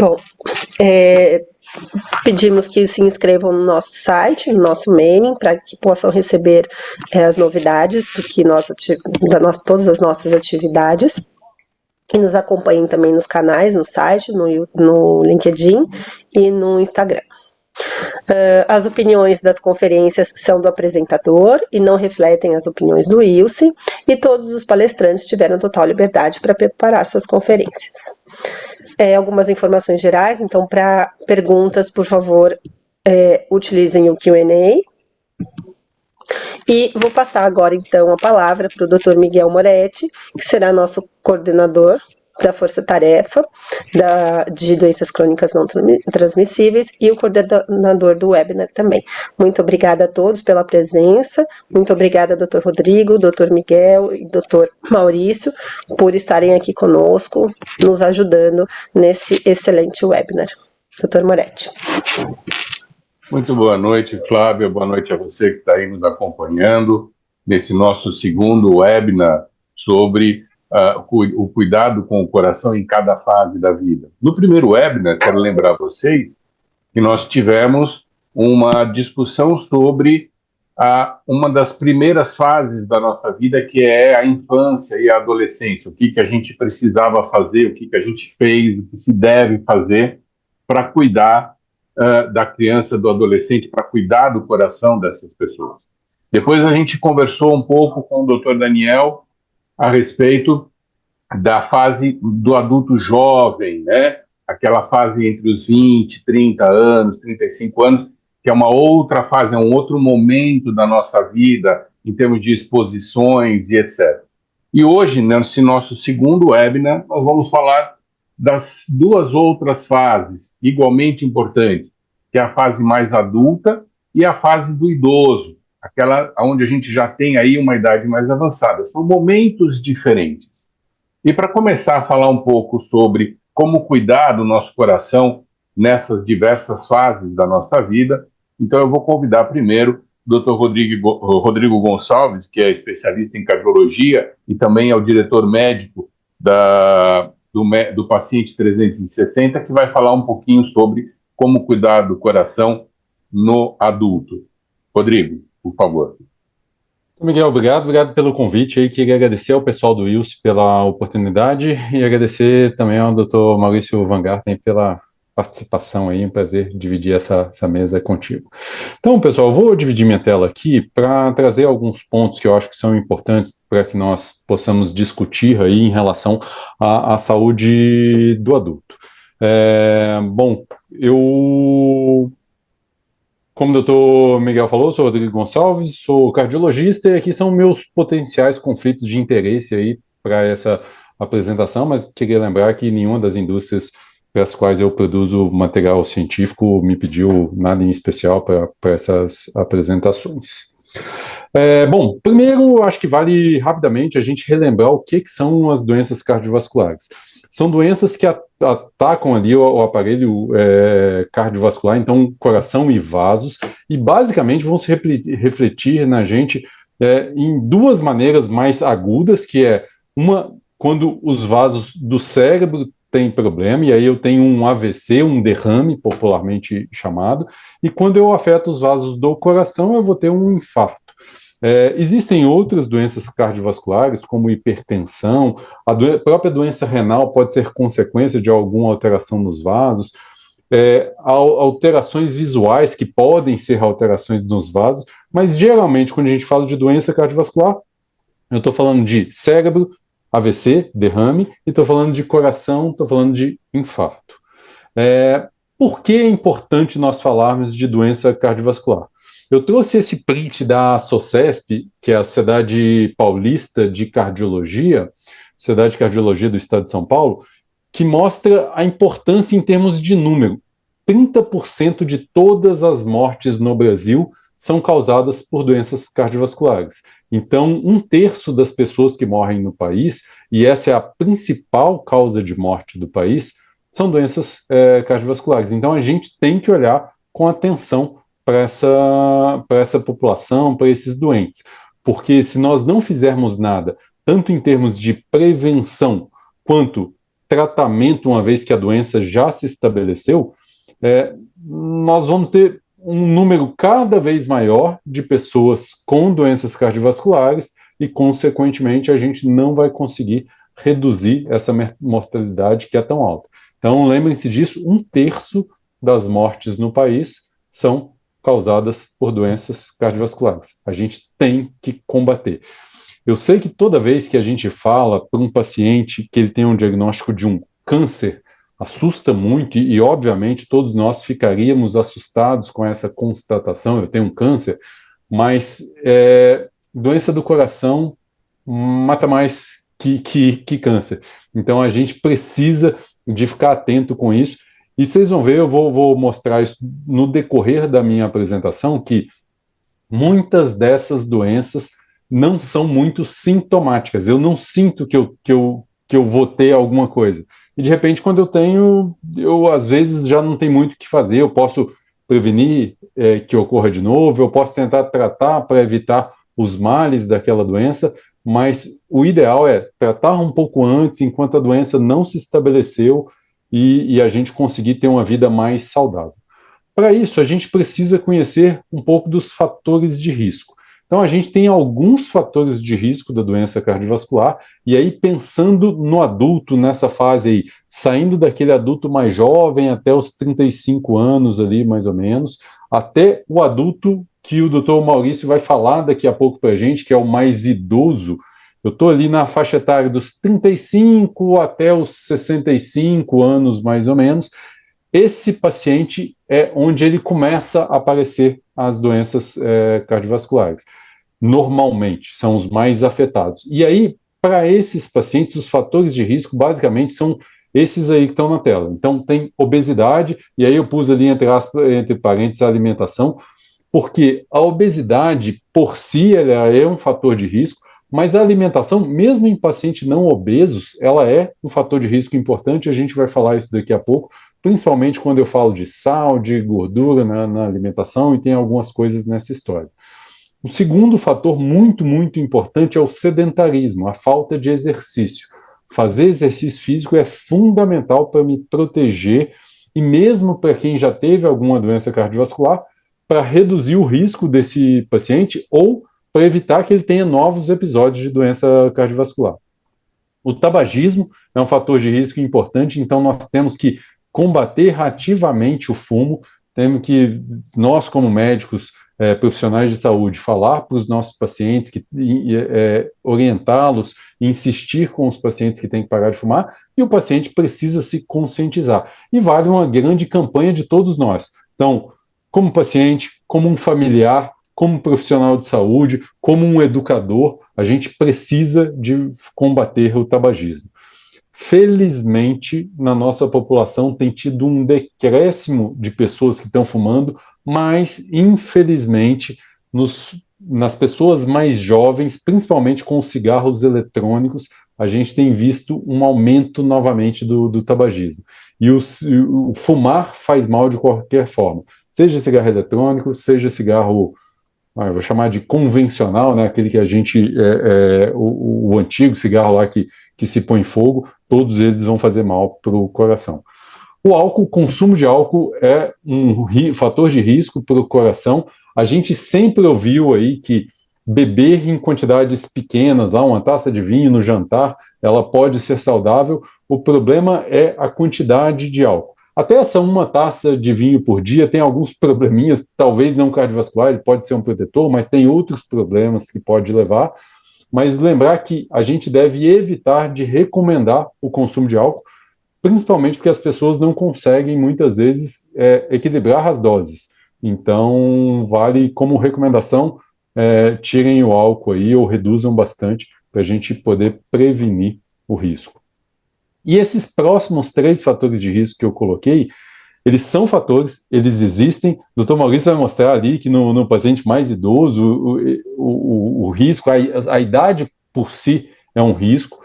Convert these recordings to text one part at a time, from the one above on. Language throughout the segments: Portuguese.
Bom, pedimos que se inscrevam no nosso site, no nosso mailing, para que possam receber as novidades do que todas as nossas atividades. E nos acompanhem também nos canais, no site, no LinkedIn e no Instagram. As opiniões das conferências são do apresentador e não refletem as opiniões do Wilson, e todos os palestrantes tiveram total liberdade para preparar suas conferências. Algumas informações gerais, então, para perguntas, por favor, utilizem o Q&A. E vou passar agora, então, a palavra para o Dr. Miguel Moretti, que será nosso coordenador da Força Tarefa de Doenças Crônicas Não Transmissíveis e o coordenador do webinar também. Muito obrigada a todos pela presença, muito obrigada, Dr. Rodrigo, Dr. Miguel e Dr. Maurício, por estarem aqui conosco, nos ajudando nesse excelente webinar. Dr. Moretti. Muito boa noite, Flávia, boa noite a você que está aí nos acompanhando nesse nosso segundo webinar sobre o cuidado com o coração em cada fase da vida. No primeiro webinar, quero lembrar vocês que nós tivemos uma discussão sobre uma das primeiras fases da nossa vida, que é a infância e a adolescência, o que a gente precisava fazer, o que a gente fez, o que se deve fazer para cuidar da criança, do adolescente, para cuidar do coração dessas pessoas. Depois a gente conversou um pouco com o Dr. Daniel a respeito da fase do adulto jovem, né? Aquela fase entre os 20, 30 anos, 35 anos, que é uma outra fase, é um outro momento da nossa vida, em termos de exposições e etc. E hoje, nesse nosso segundo webinar, nós vamos falar das duas outras fases, igualmente importantes, que é a fase mais adulta e a fase do idoso, aquela onde a gente já tem aí uma idade mais avançada. São momentos diferentes. E para começar a falar um pouco sobre como cuidar do nosso coração nessas diversas fases da nossa vida, então eu vou convidar primeiro o Dr. Rodrigo Gonçalves, que é especialista em cardiologia e também é o diretor médico do paciente 360, que vai falar um pouquinho sobre como cuidar do coração no adulto. Rodrigo, por favor. Miguel, obrigado pelo convite aí, queria agradecer ao pessoal do Wilson pela oportunidade e agradecer também ao Dr. Maurício Van Garten pela participação aí, um prazer dividir essa mesa contigo. Então, pessoal, eu vou dividir minha tela aqui para trazer alguns pontos que eu acho que são importantes para que nós possamos discutir aí em relação à saúde do adulto. Bom, como o doutor Miguel falou, sou Rodrigo Gonçalves, sou cardiologista e aqui são meus potenciais conflitos de interesse aí para essa apresentação, mas queria lembrar que nenhuma das indústrias para as quais eu produzo material científico me pediu nada em especial para essas apresentações. Bom, primeiro acho que vale rapidamente a gente relembrar o que são as doenças cardiovasculares. São doenças que atacam ali o aparelho cardiovascular, então coração e vasos, e basicamente vão se refletir na gente em duas maneiras mais agudas, que é uma quando os vasos do cérebro têm problema, e aí eu tenho um AVC, um derrame, popularmente chamado, e quando eu afeto os vasos do coração, eu vou ter um infarto. Existem outras doenças cardiovasculares, como hipertensão, a própria doença renal pode ser consequência de alguma alteração nos vasos, alterações visuais, que podem ser alterações nos vasos, mas geralmente, quando a gente fala de doença cardiovascular, eu estou falando de cérebro, AVC, derrame, e estou falando de coração, estou falando de infarto. Por que é importante nós falarmos de doença cardiovascular? Eu trouxe esse print da SOCESP, que é a Sociedade Paulista de Cardiologia, Sociedade de Cardiologia do Estado de São Paulo, que mostra a importância em termos de número. 30% de todas as mortes no Brasil são causadas por doenças cardiovasculares. Então, 1/3 das pessoas que morrem no país, e essa é a principal causa de morte do país, são doenças cardiovasculares. Então, a gente tem que olhar com atenção para essa população, para esses doentes. Porque se nós não fizermos nada, tanto em termos de prevenção, quanto tratamento, uma vez que a doença já se estabeleceu, nós vamos ter um número cada vez maior de pessoas com doenças cardiovasculares e, consequentemente, a gente não vai conseguir reduzir essa mortalidade que é tão alta. Então, lembrem-se disso, 1/3 das mortes no país são causadas por doenças cardiovasculares. A gente tem que combater. Eu sei que toda vez que a gente fala para um paciente que ele tem um diagnóstico de um câncer, assusta muito e, obviamente, todos nós ficaríamos assustados com essa constatação, eu tenho um câncer, mas doença do coração mata mais que câncer. Então, a gente precisa de ficar atento com isso, e vocês vão ver, eu vou mostrar isso no decorrer da minha apresentação, que muitas dessas doenças não são muito sintomáticas, eu não sinto que eu vou ter alguma coisa. E de repente, quando eu tenho, eu às vezes já não tenho muito o que fazer, eu posso prevenir que ocorra de novo, eu posso tentar tratar para evitar os males daquela doença, mas o ideal é tratar um pouco antes, enquanto a doença não se estabeleceu e a gente conseguir ter uma vida mais saudável. Para isso, a gente precisa conhecer um pouco dos fatores de risco. Então, a gente tem alguns fatores de risco da doença cardiovascular, e aí pensando no adulto, nessa fase aí, saindo daquele adulto mais jovem até os 35 anos ali, mais ou menos, até o adulto que o Dr. Maurício vai falar daqui a pouco para a gente, que é o mais idoso. Eu estou ali na faixa etária dos 35 até os 65 anos, mais ou menos. Esse paciente é onde ele começa a aparecer as doenças cardiovasculares. Normalmente, são os mais afetados. E aí, para esses pacientes, os fatores de risco, basicamente, são esses aí que estão na tela. Então, tem obesidade, e aí eu pus ali, entre parênteses, a alimentação, porque a obesidade, por si, ela é um fator de risco, mas a alimentação, mesmo em pacientes não obesos, ela é um fator de risco importante, a gente vai falar isso daqui a pouco, principalmente quando eu falo de sal, de gordura na alimentação, e tem algumas coisas nessa história. O segundo fator muito, muito importante é o sedentarismo, a falta de exercício. Fazer exercício físico é fundamental para me proteger, e mesmo para quem já teve alguma doença cardiovascular, para reduzir o risco desse paciente ou para evitar que ele tenha novos episódios de doença cardiovascular. O tabagismo é um fator de risco importante, então nós temos que combater ativamente o fumo, temos que, nós como médicos, profissionais de saúde, falar para os nossos pacientes, orientá-los, insistir com os pacientes que têm que parar de fumar, e o paciente precisa se conscientizar. E vale uma grande campanha de todos nós. Então, como paciente, como um familiar, como profissional de saúde, como um educador, a gente precisa de combater o tabagismo. Felizmente, na nossa população tem tido um decréscimo de pessoas que estão fumando, mas, infelizmente, nas pessoas mais jovens, principalmente com os cigarros eletrônicos, a gente tem visto um aumento novamente do tabagismo. E o fumar faz mal de qualquer forma, seja cigarro eletrônico, seja cigarro, eu vou chamar de convencional, né, aquele que a gente, o antigo cigarro lá que se põe fogo, todos eles vão fazer mal para o coração. O álcool, o consumo de álcool é um fator de risco para o coração. A gente sempre ouviu aí que beber em quantidades pequenas, lá uma taça de vinho no jantar, ela pode ser saudável. O problema é a quantidade de álcool. Até essa uma taça de vinho por dia tem alguns probleminhas, talvez não cardiovascular, ele pode ser um protetor, mas tem outros problemas que pode levar. Mas lembrar que a gente deve evitar de recomendar o consumo de álcool, principalmente porque as pessoas não conseguem, muitas vezes, equilibrar as doses. Então, vale como recomendação, tirem o álcool aí ou reduzam bastante para a gente poder prevenir o risco. E esses próximos 3 fatores de risco que eu coloquei, eles são fatores, eles existem. O Dr. Maurício vai mostrar ali que no paciente mais idoso, o risco, a idade por si é um risco,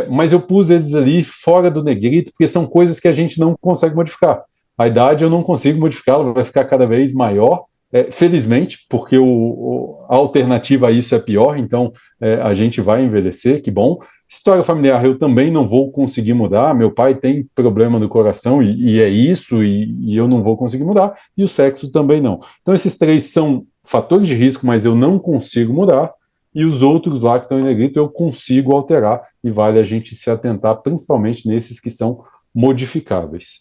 mas eu pus eles ali fora do negrito, porque são coisas que a gente não consegue modificar. A idade eu não consigo modificar, ela vai ficar cada vez maior, felizmente, porque a alternativa a isso é pior, então a gente vai envelhecer, que bom. História familiar eu também não vou conseguir mudar, meu pai tem problema do coração e é isso, e eu não vou conseguir mudar, e o sexo também não. Então esses 3 são fatores de risco, mas eu não consigo mudar, e os outros lá que estão em negrito eu consigo alterar, e vale a gente se atentar principalmente nesses que são modificáveis.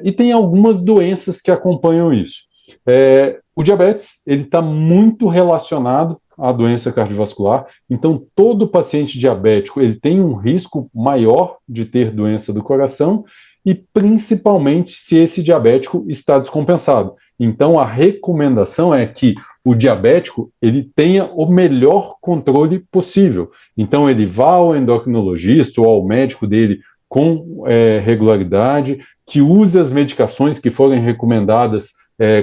E tem algumas doenças que acompanham isso. O diabetes, ele está muito relacionado à doença cardiovascular, então todo paciente diabético, ele tem um risco maior de ter doença do coração, e principalmente se esse diabético está descompensado. Então a recomendação é que o diabético, ele tenha o melhor controle possível. Então ele vá ao endocrinologista ou ao médico dele com regularidade, que use as medicações que forem recomendadas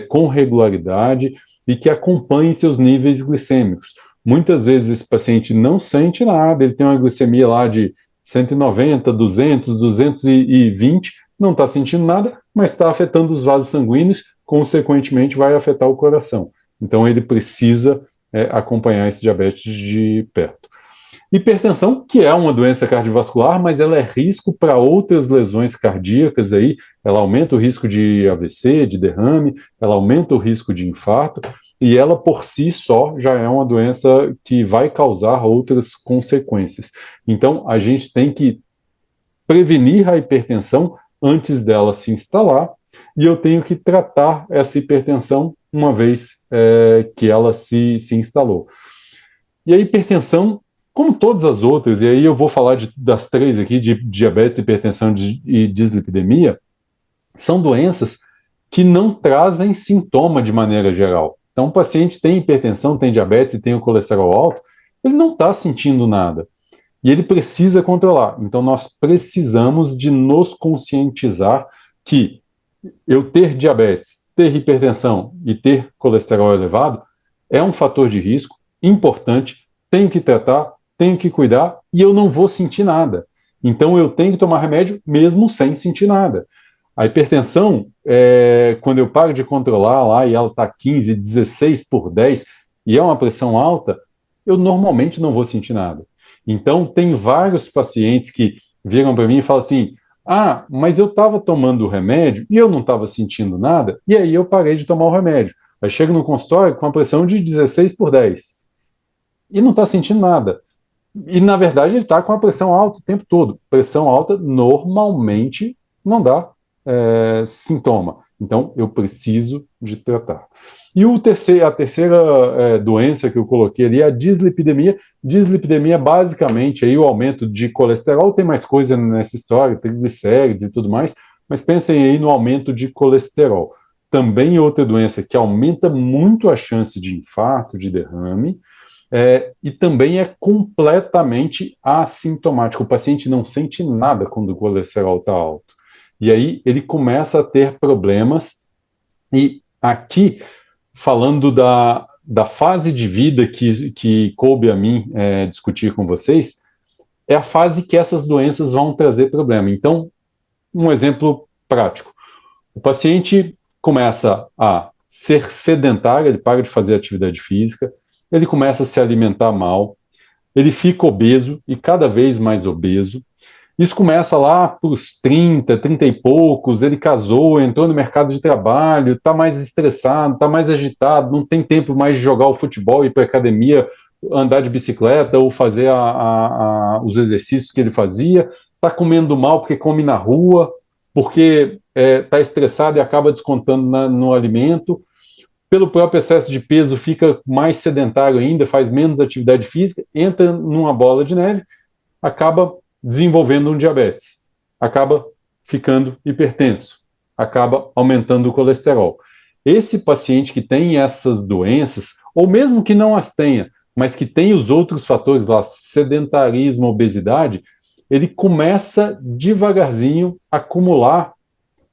com regularidade e que acompanhe seus níveis glicêmicos. Muitas vezes esse paciente não sente nada, ele tem uma glicemia lá de 190, 200, 220, não está sentindo nada, mas está afetando os vasos sanguíneos, consequentemente vai afetar o coração. Então ele precisa acompanhar esse diabetes de perto. Hipertensão, que é uma doença cardiovascular, mas ela é risco para outras lesões cardíacas aí, ela aumenta o risco de AVC, de derrame, ela aumenta o risco de infarto, e ela por si só já é uma doença que vai causar outras consequências. Então, a gente tem que prevenir a hipertensão antes dela se instalar, e eu tenho que tratar essa hipertensão uma vez que ela se instalou. E a hipertensão, como todas as outras, e aí eu vou falar das 3 aqui, de diabetes, hipertensão e dislipidemia, são doenças que não trazem sintoma de maneira geral. Então, o paciente tem hipertensão, tem diabetes e tem o colesterol alto, ele não está sentindo nada. E ele precisa controlar. Então, nós precisamos de nos conscientizar que eu ter diabetes, ter hipertensão e ter colesterol elevado é um fator de risco importante, tenho que tratar, tenho que cuidar e eu não vou sentir nada. Então eu tenho que tomar remédio mesmo sem sentir nada. A hipertensão, quando eu paro de controlar lá e ela está 15, 16 por 10 e é uma pressão alta, eu normalmente não vou sentir nada. Então tem vários pacientes que viram para mim e falam assim, mas eu estava tomando o remédio e eu não estava sentindo nada, e aí eu parei de tomar o remédio. Aí chega no consultório com a pressão de 16 por 10 e não está sentindo nada. E, na verdade, ele está com a pressão alta o tempo todo. Pressão alta normalmente não dá sintoma. Então, eu preciso de tratar. E a terceira doença que eu coloquei ali é a dislipidemia. Dislipidemia, basicamente, aí o aumento de colesterol, tem mais coisa nessa história, triglicérides e tudo mais, mas pensem aí no aumento de colesterol. Também outra doença que aumenta muito a chance de infarto, de derrame, e também é completamente assintomático. O paciente não sente nada quando o colesterol está alto. E aí ele começa a ter problemas. E aqui, falando da fase de vida que coube a mim discutir com vocês, é a fase que essas doenças vão trazer problema. Então, um exemplo prático. O paciente começa a ser sedentário, ele para de fazer atividade física, ele começa a se alimentar mal, ele fica obeso e cada vez mais obeso. Isso começa lá para os 30, 30 e poucos, ele casou, entrou no mercado de trabalho, está mais estressado, está mais agitado, não tem tempo mais de jogar o futebol, ir para a academia, andar de bicicleta ou fazer os exercícios que ele fazia, está comendo mal porque come na rua, porque está estressado e acaba descontando no alimento. Pelo próprio excesso de peso, fica mais sedentário ainda, faz menos atividade física, entra numa bola de neve, acaba desenvolvendo um diabetes, acaba ficando hipertenso, acaba aumentando o colesterol. Esse paciente que tem essas doenças, ou mesmo que não as tenha, mas que tem os outros fatores lá, sedentarismo, obesidade, ele começa devagarzinho a acumular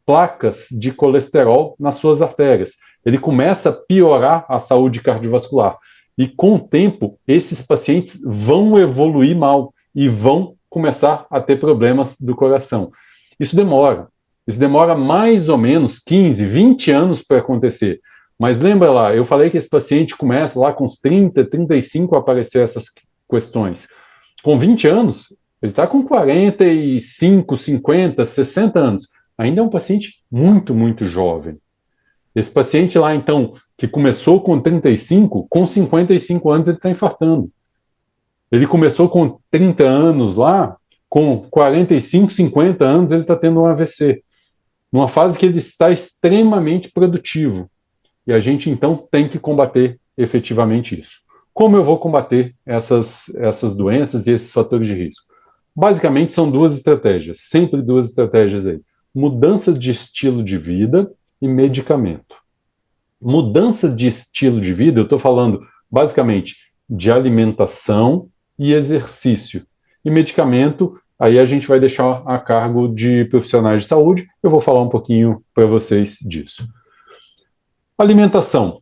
placas de colesterol nas suas artérias. Ele começa a piorar a saúde cardiovascular. E com o tempo, esses pacientes vão evoluir mal e vão começar a ter problemas do coração. Isso demora mais ou menos 15, 20 anos para acontecer. Mas lembra lá, eu falei que esse paciente começa lá com os 30, 35 a aparecer essas questões. Com 20 anos, Ele está com 45, 50, 60 anos. Ainda é um paciente muito, muito jovem. Esse paciente lá, então, que começou com 35, com 55 anos ele está infartando. Ele começou com 30 anos lá, com 45, 50 anos ele está tendo um AVC. Numa fase que ele está extremamente produtivo. E a gente, então, tem que combater efetivamente isso. Como eu vou combater essas doenças e esses fatores de risco? Basicamente, são duas estratégias, sempre duas estratégias aí. Mudança de estilo de vida e medicamento. Mudança de estilo de vida, eu estou falando, basicamente, de alimentação e exercício. E medicamento, aí a gente vai deixar a cargo de profissionais de saúde, eu vou falar um pouquinho para vocês disso. Alimentação.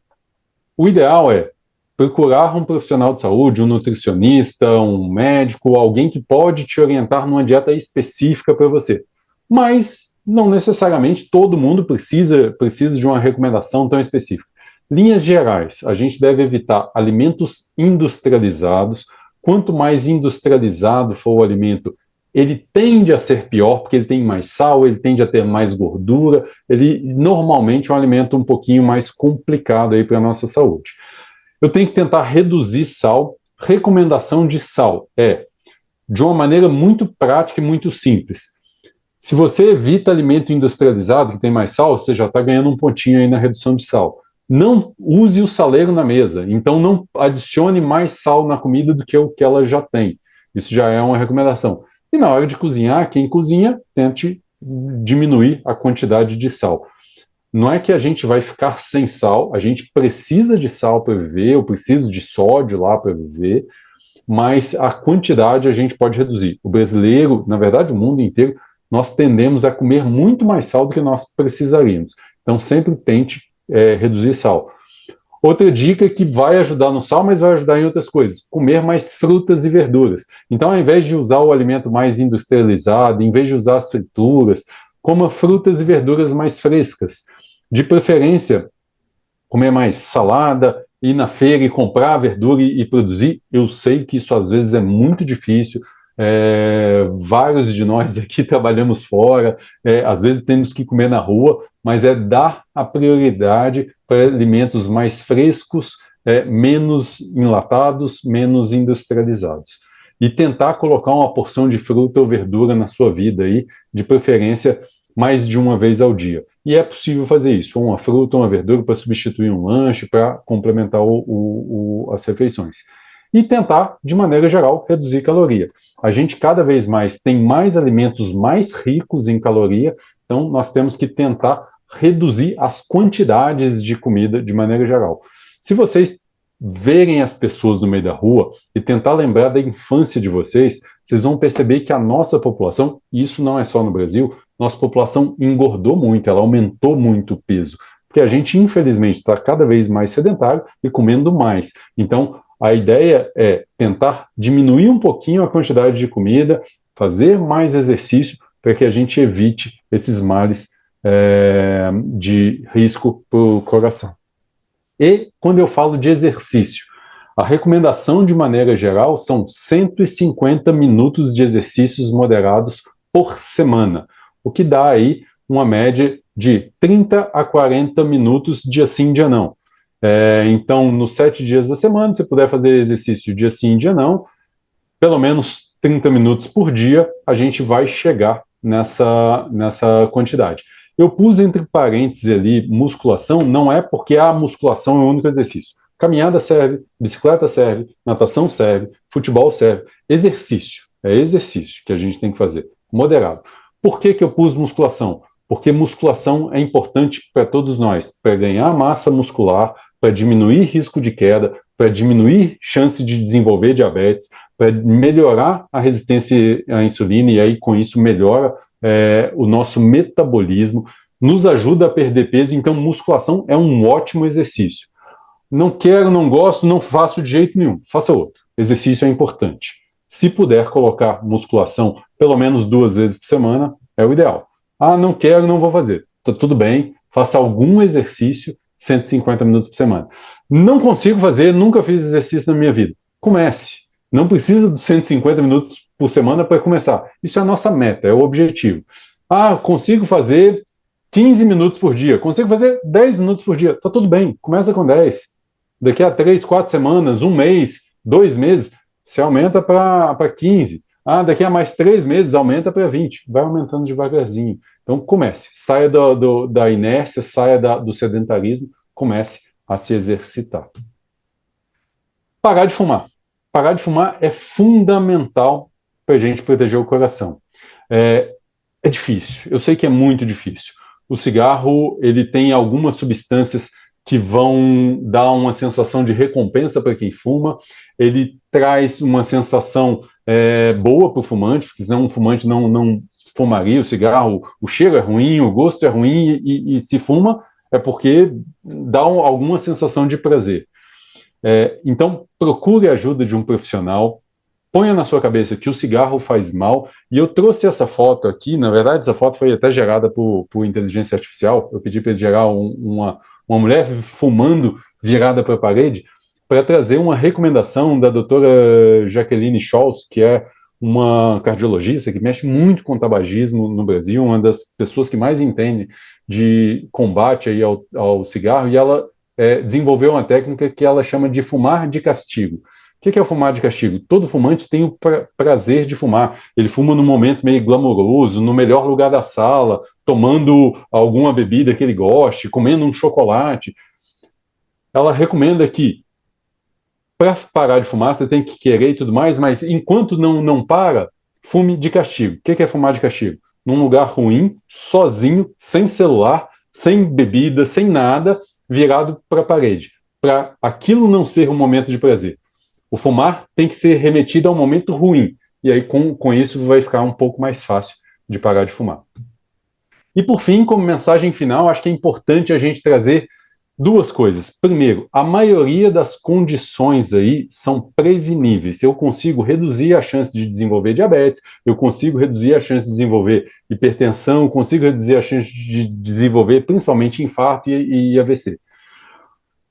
O ideal é procurar um profissional de saúde, um nutricionista, um médico, alguém que pode te orientar numa dieta específica para você. Mas não necessariamente todo mundo precisa de uma recomendação tão específica. Linhas gerais, a gente deve evitar alimentos industrializados. Quanto mais industrializado for o alimento, ele tende a ser pior, porque ele tem mais sal, ele tende a ter mais gordura, ele normalmente é um alimento um pouquinho mais complicado aí para a nossa saúde. Eu tenho que tentar reduzir sal. Recomendação de sal é de uma maneira muito prática e muito simples. Se você evita alimento industrializado que tem mais sal, você já está ganhando um pontinho aí na redução de sal. Não use o saleiro na mesa, então não adicione mais sal na comida do que o que ela já tem. Isso já é uma recomendação. E na hora de cozinhar, quem cozinha, tente diminuir a quantidade de sal. Não é que a gente vai ficar sem sal, a gente precisa de sal para viver, eu preciso de sódio lá para viver, mas a quantidade a gente pode reduzir. O brasileiro, na verdade o mundo inteiro, nós tendemos a comer muito mais sal do que nós precisaríamos. Então sempre tente reduzir sal. Outra dica que vai ajudar no sal, mas vai ajudar em outras coisas, comer mais frutas e verduras. Então, ao invés de usar o alimento mais industrializado, em vez de usar as frituras, coma frutas e verduras mais frescas. De preferência, comer mais salada, ir na feira e comprar a verdura e produzir. Eu sei que isso às vezes é muito difícil. Vários de nós aqui trabalhamos fora, às vezes temos que comer na rua, mas é dar a prioridade para alimentos mais frescos, menos enlatados, menos industrializados. E tentar colocar uma porção de fruta ou verdura na sua vida aí, de preferência mais de uma vez ao dia. E é possível fazer isso, uma fruta, uma verdura para substituir um lanche, para complementar as refeições. E tentar, de maneira geral, reduzir caloria. A gente cada vez mais tem mais alimentos mais ricos em caloria, então nós temos que tentar reduzir as quantidades de comida de maneira geral. Se vocês verem as pessoas no meio da rua e tentar lembrar da infância de vocês, vocês vão perceber que a nossa população, e isso não é só no Brasil, nossa população engordou muito, ela aumentou muito o peso, porque a gente infelizmente está cada vez mais sedentário e comendo mais. Então, a ideia é tentar diminuir um pouquinho a quantidade de comida, fazer mais exercício para que a gente evite esses males de risco para o coração. E quando eu falo de exercício, a recomendação de maneira geral são 150 minutos de exercícios moderados por semana, o que dá aí uma média de 30 a 40 minutos dia sim, dia não. Então, nos 7 dias da semana, se puder fazer exercício dia sim, dia não, pelo menos 30 minutos por dia, a gente vai chegar nessa quantidade. Eu pus entre parênteses ali musculação, não é porque a musculação é o único exercício. Caminhada serve, bicicleta serve, natação serve, futebol serve. Exercício, é exercício que a gente tem que fazer, moderado. Por que eu pus musculação? Porque musculação é importante para todos nós, para ganhar massa muscular, para diminuir risco de queda, para diminuir chance de desenvolver diabetes, para melhorar a resistência à insulina e aí com isso melhora o nosso metabolismo, nos ajuda a perder peso, então musculação é um ótimo exercício. Não quero, não gosto, não faço de jeito nenhum, faça outro. Exercício é importante. Se puder colocar musculação pelo menos 2 vezes por semana, é o ideal. Ah, não quero, não vou fazer. Tudo bem, faça algum exercício 150 minutos por semana. Não consigo fazer, nunca fiz exercício na minha vida. Comece. Não precisa dos 150 minutos por semana para começar. Isso é a nossa meta, é o objetivo. Ah, consigo fazer 15 minutos por dia, consigo fazer 10 minutos por dia. Tá tudo bem, começa com 10. Daqui a 3, 4 semanas, um mês, 2 meses, você aumenta para 15. Ah, daqui a mais 3 meses, aumenta para 20. Vai aumentando devagarzinho. Então, comece. Saia da inércia, saia do sedentarismo, comece a se exercitar. Parar de fumar. Parar de fumar é fundamental para a gente proteger o coração. É difícil, eu sei que é muito difícil. O cigarro, ele tem algumas substâncias que vão dar uma sensação de recompensa para quem fuma, ele traz uma sensação boa para o fumante, porque senão um fumante não fumaria o cigarro, o cheiro é ruim, o gosto é ruim, e se fuma é porque dá alguma sensação de prazer. Então, procure a ajuda de um profissional, ponha na sua cabeça que o cigarro faz mal, e eu trouxe essa foto aqui, na verdade essa foto foi até gerada por inteligência artificial, eu pedi para ele gerar uma mulher fumando virada para a parede, para trazer uma recomendação da doutora Jacqueline Scholz, que é uma cardiologista que mexe muito com tabagismo no Brasil, uma das pessoas que mais entende de combate aí ao cigarro, e ela desenvolveu uma técnica que ela chama de fumar de castigo. O que é o fumar de castigo? Todo fumante tem o prazer de fumar. Ele fuma num momento meio glamouroso, no melhor lugar da sala, tomando alguma bebida que ele goste, comendo um chocolate. Ela recomenda que, para parar de fumar, você tem que querer e tudo mais, mas enquanto não para, fume de castigo. O que é fumar de castigo? Num lugar ruim, sozinho, sem celular, sem bebida, sem nada, virado para a parede. Para aquilo não ser um momento de prazer. O fumar tem que ser remetido a um momento ruim. E aí, com isso, vai ficar um pouco mais fácil de parar de fumar. E, por fim, como mensagem final, acho que é importante a gente trazer duas coisas. Primeiro, a maioria das condições aí são preveníveis. Eu consigo reduzir a chance de desenvolver diabetes, eu consigo reduzir a chance de desenvolver hipertensão, consigo reduzir a chance de desenvolver principalmente infarto e AVC.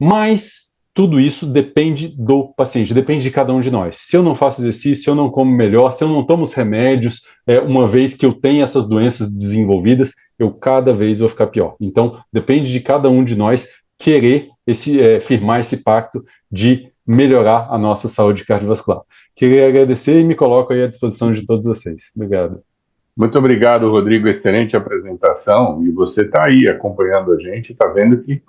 Mas tudo isso depende do paciente, depende de cada um de nós. Se eu não faço exercício, se eu não como melhor, se eu não tomo os remédios, uma vez que eu tenho essas doenças desenvolvidas, eu cada vez vou ficar pior. Então, depende de cada um de nós querer firmar esse pacto de melhorar a nossa saúde cardiovascular. Queria agradecer e me coloco aí à disposição de todos vocês. Obrigado. Muito obrigado, Rodrigo. Excelente apresentação. E você está aí acompanhando a gente, está vendo que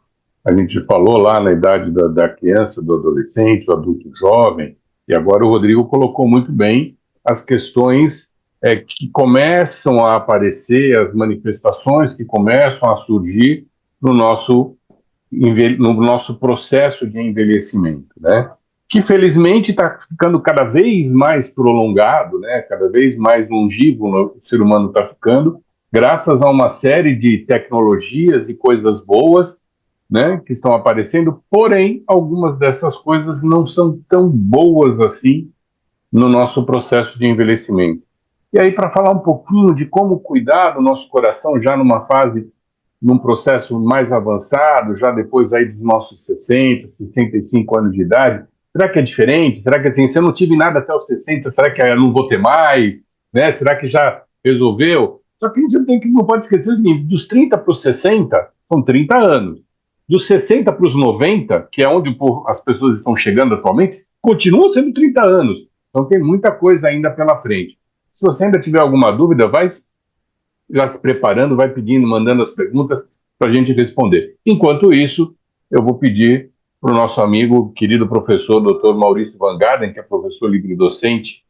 a gente falou lá na idade da criança, do adolescente, do adulto jovem, e agora o Rodrigo colocou muito bem as questões que começam a aparecer, as manifestações que começam a surgir no nosso processo de envelhecimento, né? Que felizmente está ficando cada vez mais prolongado, né? Cada vez mais longevo o ser humano está ficando, graças a uma série de tecnologias e coisas boas, né, que estão aparecendo, porém, algumas dessas coisas não são tão boas assim no nosso processo de envelhecimento. E aí, para falar um pouquinho de como cuidar do nosso coração já num processo mais avançado, já depois aí dos nossos 60, 65 anos de idade, será que é diferente? Será que assim, se eu não tive nada até os 60, será que eu não vou ter mais? Né? Será que já resolveu? Só que a gente não pode esquecer o seguinte, dos 30 para os 60, são 30 anos. Dos 60 para os 90, que é onde as pessoas estão chegando atualmente, continua sendo 30 anos. Então tem muita coisa ainda pela frente. Se você ainda tiver alguma dúvida, vai já se preparando, vai pedindo, mandando as perguntas para a gente responder. Enquanto isso, eu vou pedir para o nosso amigo, querido professor, Dr. Maurício Van Garden, que é professor livre-docente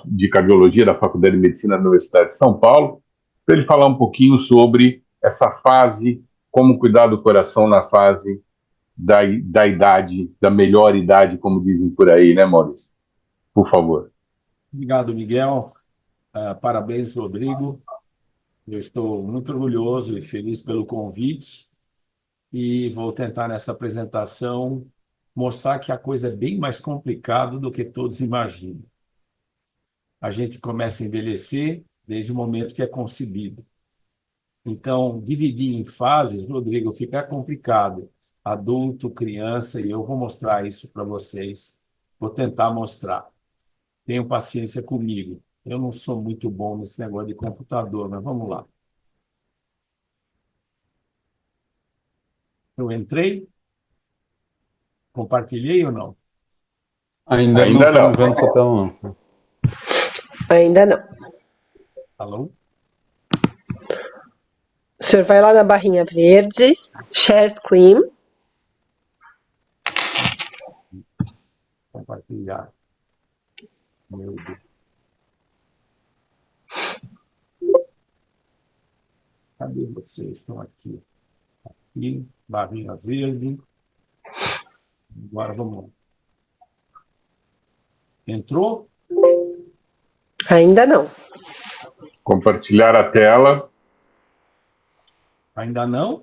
de cardiologia da Faculdade de Medicina da Universidade de São Paulo, para ele falar um pouquinho sobre essa fase, como cuidar do coração na fase da idade, da melhor idade, como dizem por aí, né, Maurício? Por favor. Obrigado, Miguel. Parabéns, Rodrigo. Eu estou muito orgulhoso e feliz pelo convite e vou tentar, nessa apresentação, mostrar que a coisa é bem mais complicada do que todos imaginam. A gente começa a envelhecer desde o momento que é concebido. Então, dividir em fases, Rodrigo, fica complicado. Adulto, criança, e eu vou mostrar isso para vocês. Vou tentar mostrar. Tenham paciência comigo. Eu não sou muito bom nesse negócio de computador, mas vamos lá. Eu entrei? Compartilhei ou não? Ainda não Ainda não. estamos vendo essa tela, não. Ainda não. Alô? O senhor vai lá na barrinha verde, Share Screen. Compartilhar. Meu Deus. Cadê vocês? Estão aqui. Aqui, barrinha verde. Agora vamos lá. Entrou? Ainda não. Compartilhar a tela. Ainda não?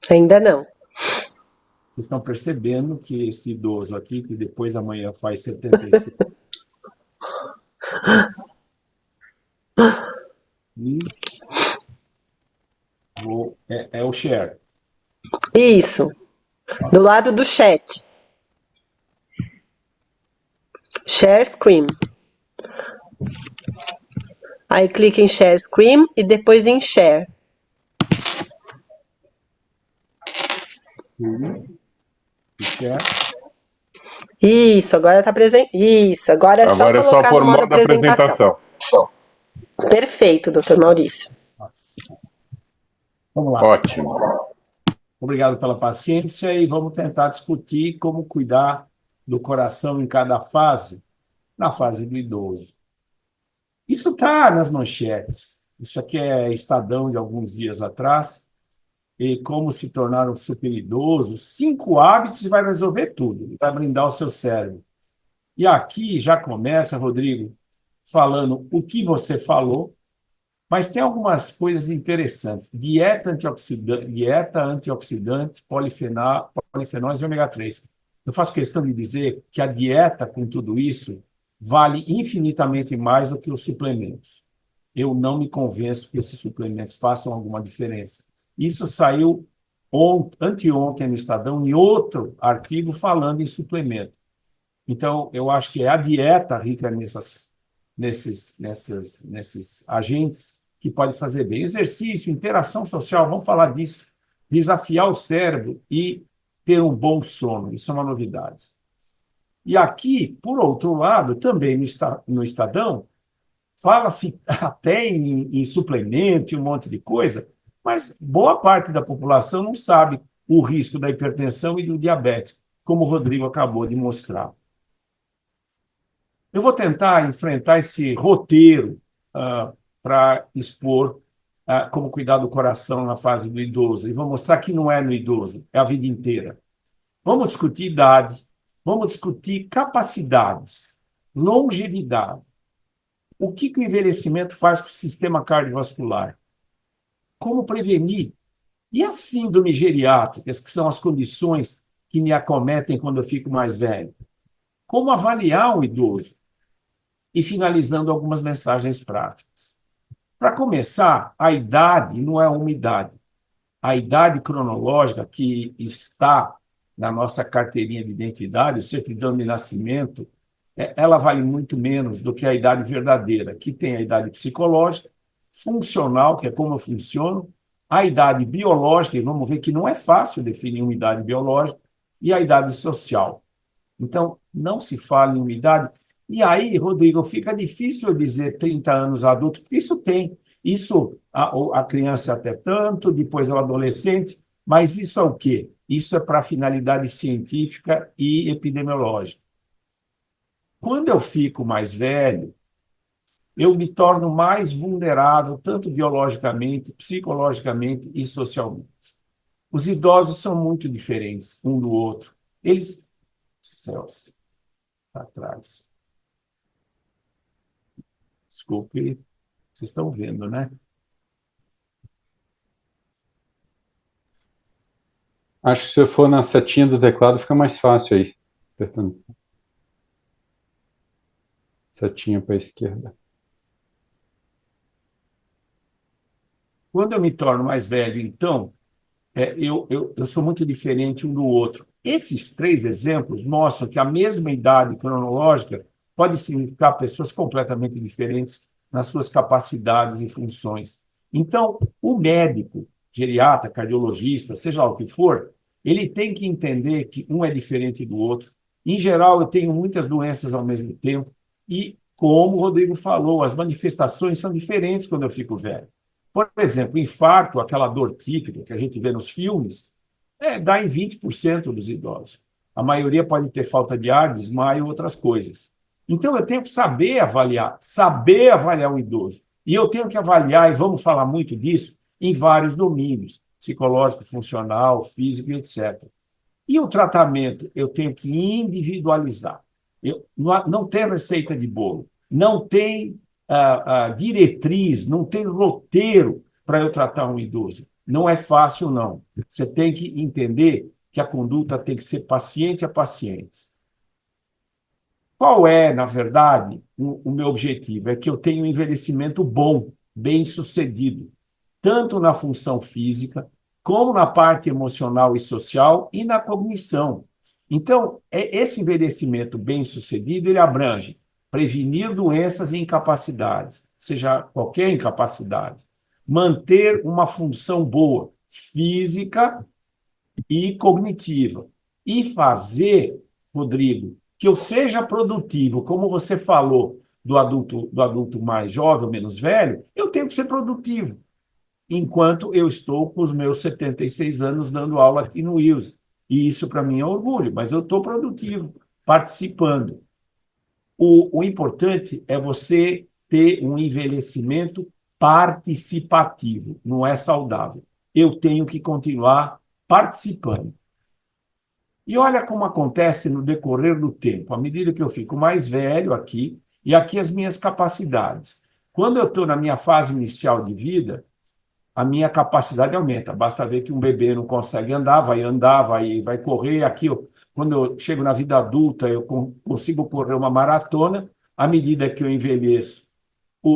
Ainda não. Vocês estão percebendo que esse idoso aqui, que depois da manhã faz 76, e é o share. Isso. Do lado do chat. Share Screen. Aí clica em Share Screen e depois em Share. Share. Isso, agora tá presente. Isso, agora é Agora só é só colocar por no modo modo apresentação. apresentação. Perfeito, doutor Maurício. Nossa. Vamos lá. Ótimo. Obrigado pela paciência e vamos tentar discutir como cuidar do coração em cada fase, na fase do idoso. Isso está nas manchetes. Isso aqui é Estadão de alguns dias atrás. E como se tornar um super idoso, 5 hábitos e vai resolver tudo, vai blindar o seu cérebro. E aqui já começa, Rodrigo, falando o que você falou, mas tem algumas coisas interessantes. Dieta antioxidante, polifenóis e ômega 3. Eu faço questão de dizer que a dieta, com tudo isso, vale infinitamente mais do que os suplementos. Eu não me convenço que esses suplementos façam alguma diferença. Isso saiu anteontem no Estadão, em outro artigo falando em suplemento. Então, eu acho que é a dieta rica nesses agentes que pode fazer bem. Exercício, interação social, vamos falar disso. Desafiar o cérebro e ter um bom sono. Isso é uma novidade. E aqui, por outro lado, também no Estadão, fala-se até em suplemento e um monte de coisa, mas boa parte da população não sabe o risco da hipertensão e do diabetes, como o Rodrigo acabou de mostrar. Eu vou tentar enfrentar esse roteiro para expor como cuidar do coração na fase do idoso, e vou mostrar que não é no idoso, é a vida inteira. Vamos discutir idade, vamos discutir capacidades, longevidade. O que o envelhecimento faz com o sistema cardiovascular? Como prevenir? E a síndrome geriátrica, que são as condições que me acometem quando eu fico mais velho? Como avaliar um idoso? E finalizando algumas mensagens práticas. Para começar, a idade não é uma idade. A idade cronológica que está na nossa carteirinha de identidade, o certidão de nascimento, ela vale muito menos do que a idade verdadeira, que tem a idade psicológica, funcional, que é como eu funciono, a idade biológica, e vamos ver que não é fácil definir uma idade biológica, e a idade social. Então, não se fala em uma idade. E aí, Rodrigo, fica difícil dizer 30 anos adulto, porque isso tem. Isso, a criança até tanto, depois o adolescente, mas isso é o quê? Isso é para finalidade científica e epidemiológica. Quando eu fico mais velho, eu me torno mais vulnerável, tanto biologicamente, psicologicamente e socialmente. Os idosos são muito diferentes um do outro. Eles... Celso, para trás. Desculpe, vocês estão vendo, né? Acho que se eu for na setinha do teclado fica mais fácil aí. Apertando. Setinha para a esquerda. Quando eu me torno mais velho, então, eu sou muito diferente um do outro. Esses 3 exemplos mostram que a mesma idade cronológica pode significar pessoas completamente diferentes nas suas capacidades e funções. Então, o médico, geriatra, cardiologista, seja lá o que for, ele tem que entender que um é diferente do outro. Em geral, eu tenho muitas doenças ao mesmo tempo e, como o Rodrigo falou, as manifestações são diferentes quando eu fico velho. Por exemplo, infarto, aquela dor típica que a gente vê nos filmes, dá em 20% dos idosos. A maioria pode ter falta de ar, desmaio e outras coisas. Então, eu tenho que saber avaliar o idoso. E eu tenho que avaliar, e vamos falar muito disso, em vários domínios, psicológico, funcional, físico, etc. E o tratamento, eu tenho que individualizar. Não tem receita de bolo, não tem diretriz, não tem roteiro para eu tratar um idoso. Não é fácil, não. Você tem que entender que a conduta tem que ser paciente a paciente. Qual é, na verdade, o meu objetivo? É que eu tenha um envelhecimento bom, bem-sucedido, tanto na função física, como na parte emocional e social e na cognição. Então, esse envelhecimento bem-sucedido, ele abrange prevenir doenças e incapacidades, seja qualquer incapacidade, manter uma função boa, física e cognitiva, e fazer, Rodrigo, que eu seja produtivo, como você falou do adulto mais jovem, menos velho, eu tenho que ser produtivo, enquanto eu estou com os meus 76 anos dando aula aqui no IUS. E isso para mim é orgulho, mas eu estou produtivo, participando. O importante é você ter um envelhecimento participativo, não é saudável. Eu tenho que continuar participando. E olha como acontece no decorrer do tempo, à medida que eu fico mais velho aqui, e aqui as minhas capacidades. Quando eu estou na minha fase inicial de vida, a minha capacidade aumenta. Basta ver que um bebê não consegue andar, vai correr. Aqui, quando eu chego na vida adulta, eu consigo correr uma maratona. À medida que eu envelheço,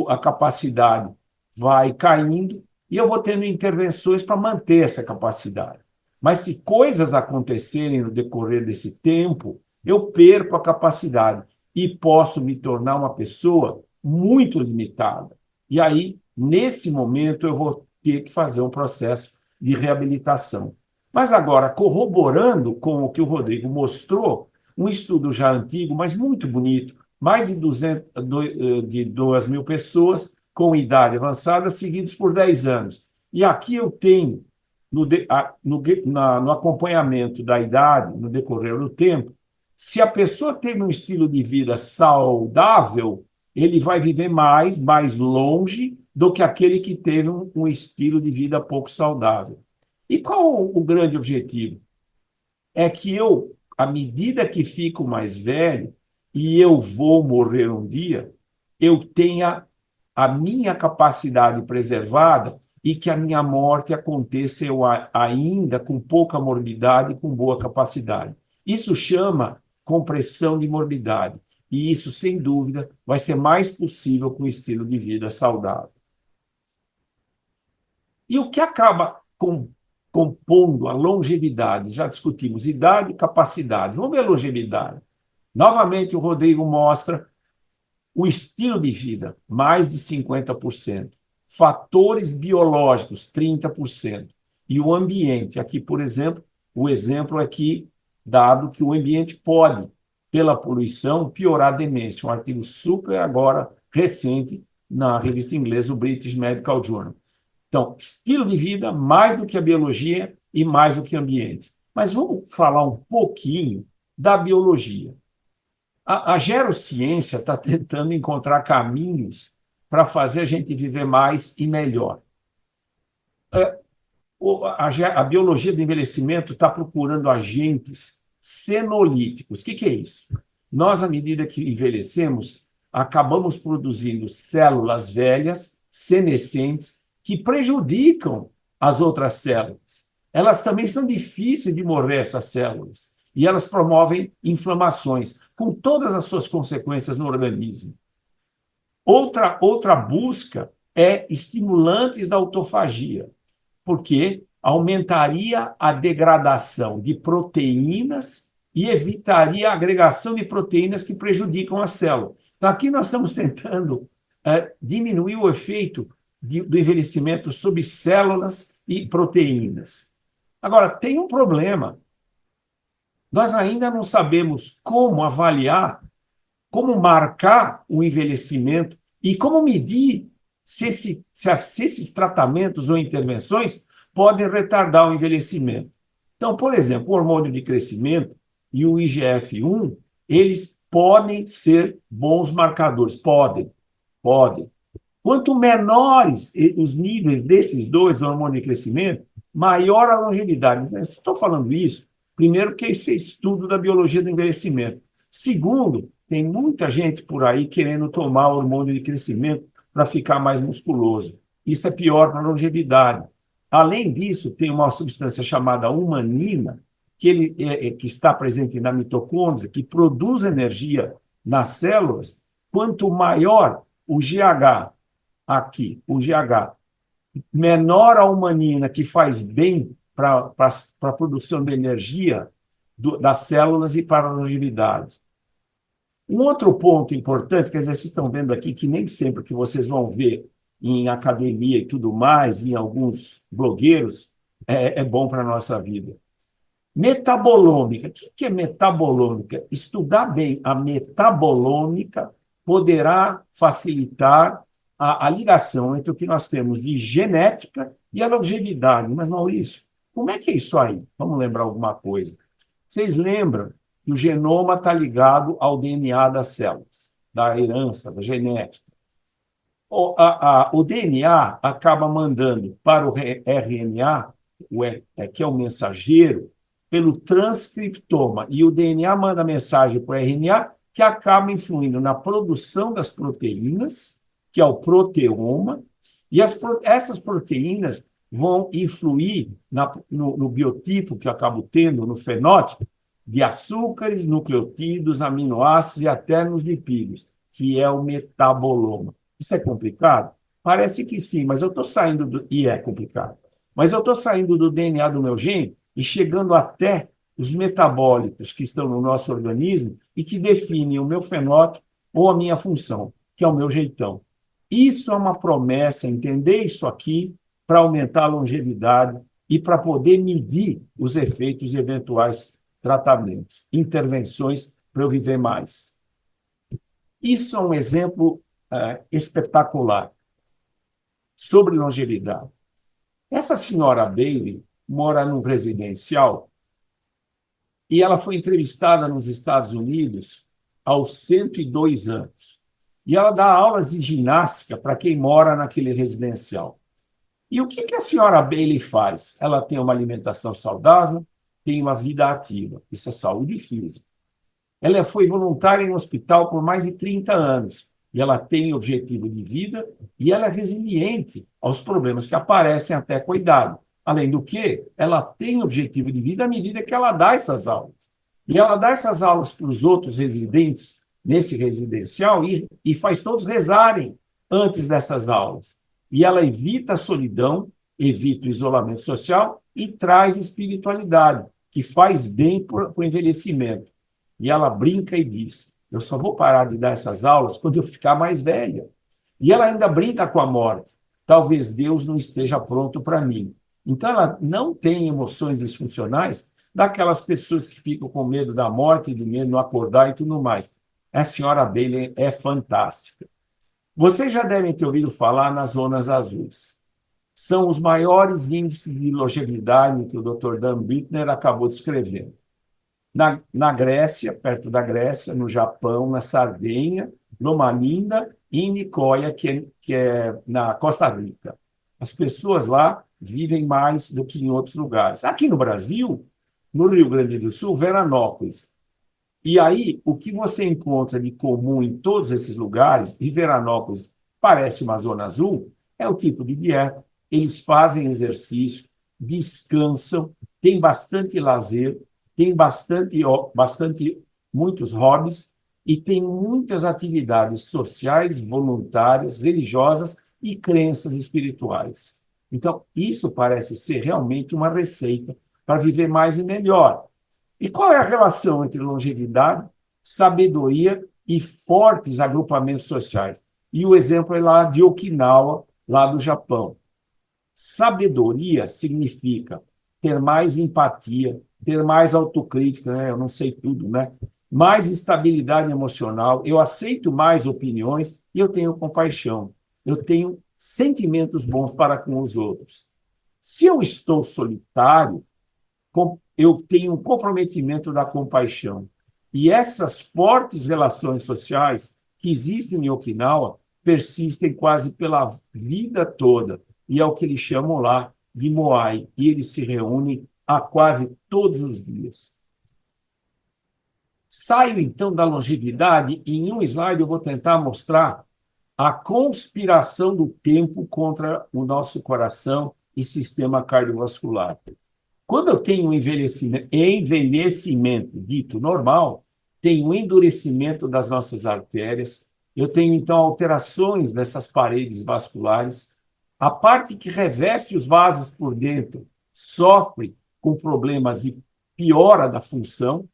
a capacidade vai caindo e eu vou tendo intervenções para manter essa capacidade. Mas se coisas acontecerem no decorrer desse tempo, eu perco a capacidade e posso me tornar uma pessoa muito limitada. E aí, nesse momento, eu vou ter que fazer um processo de reabilitação. Mas agora, corroborando com o que o Rodrigo mostrou, um estudo já antigo, mas muito bonito, mais de 2.000 pessoas com idade avançada, seguidos por 10 anos. E aqui eu tenho, no acompanhamento da idade, no decorrer do tempo, se a pessoa tem um estilo de vida saudável, ele vai viver mais longe do que aquele que teve um estilo de vida pouco saudável. E qual o grande objetivo? É que eu, à medida que fico mais velho e eu vou morrer um dia, eu tenha a minha capacidade preservada e que a minha morte aconteça eu ainda com pouca morbidade e com boa capacidade. Isso chama compressão de morbidade. E isso, sem dúvida, vai ser mais possível com um estilo de vida saudável. E o que acaba compondo a longevidade? Já discutimos idade e capacidade. Vamos ver a longevidade. Novamente, o Rodrigo mostra o estilo de vida, mais de 50%. Fatores biológicos, 30%. E o ambiente. Aqui, por exemplo, o exemplo aqui dado que o ambiente pode, pela poluição, piorar a demência. Um artigo super agora recente na revista inglesa, o British Medical Journal. Então, estilo de vida mais do que a biologia e mais do que ambiente. Mas vamos falar um pouquinho da biologia. A gerociência está tentando encontrar caminhos para fazer a gente viver mais e melhor. A biologia do envelhecimento está procurando agentes senolíticos. O que é isso? Nós, à medida que envelhecemos, acabamos produzindo células velhas, senescentes, que prejudicam as outras células. Elas também são difíceis de morrer, essas células, e elas promovem inflamações, com todas as suas consequências no organismo. Outra busca é estimulantes da autofagia, porque aumentaria a degradação de proteínas e evitaria a agregação de proteínas que prejudicam a célula. Então, aqui nós estamos tentando diminuir o efeito do envelhecimento sobre células e proteínas. Agora, tem um problema. Nós ainda não sabemos como avaliar, como marcar o envelhecimento e como medir se esses tratamentos ou intervenções podem retardar o envelhecimento. Então, por exemplo, o hormônio de crescimento e o IGF-1, eles podem ser bons marcadores. Podem. Quanto menores os níveis desses dois do hormônio de crescimento, maior a longevidade. Eu estou falando isso, primeiro, porque esse é estudo da biologia do envelhecimento. Segundo, tem muita gente por aí querendo tomar hormônio de crescimento para ficar mais musculoso. Isso é pior para a longevidade. Além disso, tem uma substância chamada humanina, que está presente na mitocôndria, que produz energia nas células. Quanto maior o GH, aqui, o GH, menor a humanina, que faz bem para a produção de energia das células e para a longevidade. Um outro ponto importante, quer dizer, vocês estão vendo aqui que nem sempre que vocês vão ver em academia e tudo mais, em alguns blogueiros, é bom para a nossa vida. Metabolômica. O que é metabolômica? Estudar bem a metabolômica poderá facilitar a ligação entre o que nós temos de genética e a longevidade. Mas, Maurício, como é que é isso aí? Vamos lembrar alguma coisa. Vocês lembram que o genoma está ligado ao DNA das células, da herança, da genética. O DNA acaba mandando para o RNA, que é o mensageiro, pelo transcriptoma, e o DNA manda mensagem para o RNA, que acaba influindo na produção das proteínas, que é o proteoma, e essas proteínas vão influir no biotipo que eu acabo tendo, no fenótipo, de açúcares, nucleotídeos, aminoácidos e até nos lipídios, que é o metaboloma. Isso é complicado? Parece que sim, mas eu estou saindo e é complicado. Mas eu estou saindo do DNA do meu gene e chegando até os metabólitos que estão no nosso organismo e que definem o meu fenótipo ou a minha função, que é o meu jeitão. Isso é uma promessa, entender isso aqui para aumentar a longevidade e para poder medir os efeitos de eventuais tratamentos, intervenções para eu viver mais. Isso é um exemplo espetacular sobre longevidade. Essa senhora Bailey mora num residencial e ela foi entrevistada nos Estados Unidos aos 102 anos. E ela dá aulas de ginástica para quem mora naquele residencial. E o que a senhora Bailey faz? Ela tem uma alimentação saudável, tem uma vida ativa. Isso é saúde física. Ela foi voluntária em um hospital por mais de 30 anos. E ela tem objetivo de vida e ela é resiliente aos problemas que aparecem até com a idade. Além do que, ela tem objetivo de vida à medida que ela dá essas aulas. E ela dá essas aulas para os outros residentes nesse residencial e faz todos rezarem antes dessas aulas. E ela evita a solidão, evita o isolamento social e traz espiritualidade, que faz bem para o envelhecimento. E ela brinca e diz, eu só vou parar de dar essas aulas quando eu ficar mais velha. E ela ainda brinca com a morte. Talvez Deus não esteja pronto para mim. Então, ela não tem emoções disfuncionais daquelas pessoas que ficam com medo da morte, do medo de não acordar e tudo mais. A senhora Bailey é fantástica. Vocês já devem ter ouvido falar nas zonas azuis. São os maiores índices de longevidade que o Dr. Dan Bittner acabou descrevendo. Na Grécia, perto da Grécia, no Japão, na Sardenha, Loma Linda e em Nicoya, que é na Costa Rica. As pessoas lá vivem mais do que em outros lugares. Aqui no Brasil, no Rio Grande do Sul, Veranópolis. E aí, o que você encontra de comum em todos esses lugares, e Veranópolis parece uma zona azul, é o tipo de dieta. Eles fazem exercício, descansam, têm bastante lazer, tem muitos hobbies e tem muitas atividades sociais, voluntárias, religiosas e crenças espirituais. Então, isso parece ser realmente uma receita para viver mais e melhor. E qual é a relação entre longevidade, sabedoria e fortes agrupamentos sociais? E o exemplo é lá de Okinawa, lá do Japão. Sabedoria significa ter mais empatia, ter mais autocrítica, né? Eu não sei tudo, né? Mais estabilidade emocional, eu aceito mais opiniões e eu tenho compaixão. Eu tenho sentimentos bons para com os outros. Se eu estou solitário, eu tenho um comprometimento da compaixão. E essas fortes relações sociais que existem em Okinawa persistem quase pela vida toda. E é o que eles chamam lá de Moai. E eles se reúnem a quase todos os dias. Saio, então, da longevidade e em um slide eu vou tentar mostrar a conspiração do tempo contra o nosso coração e sistema cardiovascular. Quando eu tenho um envelhecimento dito normal, tenho um endurecimento das nossas artérias, eu tenho, então, alterações nessas paredes vasculares, a parte que reveste os vasos por dentro sofre com problemas de piora da função,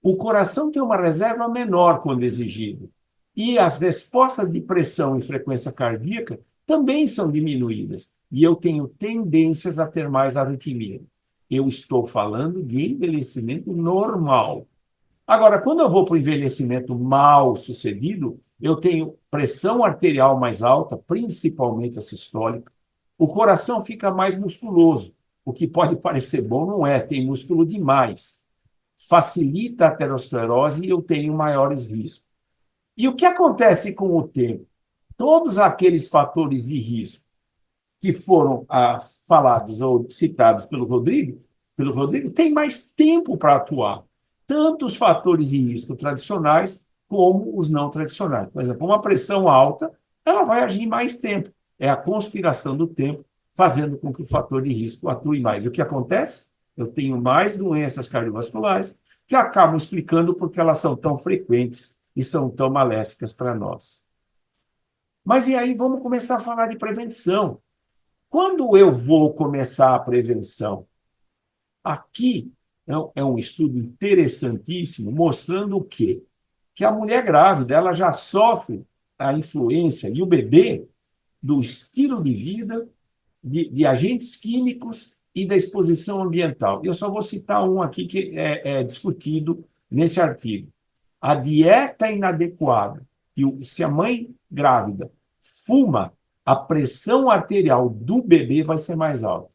o coração tem uma reserva menor quando exigido, e as respostas de pressão e frequência cardíaca também são diminuídas, e eu tenho tendências a ter mais arritmia. Eu estou falando de envelhecimento normal. Agora, quando eu vou para o envelhecimento mal sucedido, eu tenho pressão arterial mais alta, principalmente a sistólica. O coração fica mais musculoso. O que pode parecer bom não é, tem músculo demais. Facilita a aterosclerose e eu tenho maiores riscos. E o que acontece com o tempo? Todos aqueles fatores de risco que foram falados ou citados pelo Rodrigo, tem mais tempo para atuar. Tanto os fatores de risco tradicionais como os não tradicionais. Por exemplo, uma pressão alta, ela vai agir mais tempo. É a conspiração do tempo fazendo com que o fator de risco atue mais. E o que acontece? Eu tenho mais doenças cardiovasculares que acabam explicando por que elas são tão frequentes e são tão maléficas para nós. Mas e aí vamos começar a falar de prevenção. Quando eu vou começar a prevenção? Aqui é um estudo interessantíssimo mostrando o quê? Que a mulher grávida ela já sofre a influência, e o bebê, do estilo de vida, de agentes químicos e da exposição ambiental. Eu só vou citar um aqui que é discutido nesse artigo. A dieta inadequada, e se a mãe grávida fuma, a pressão arterial do bebê vai ser mais alta.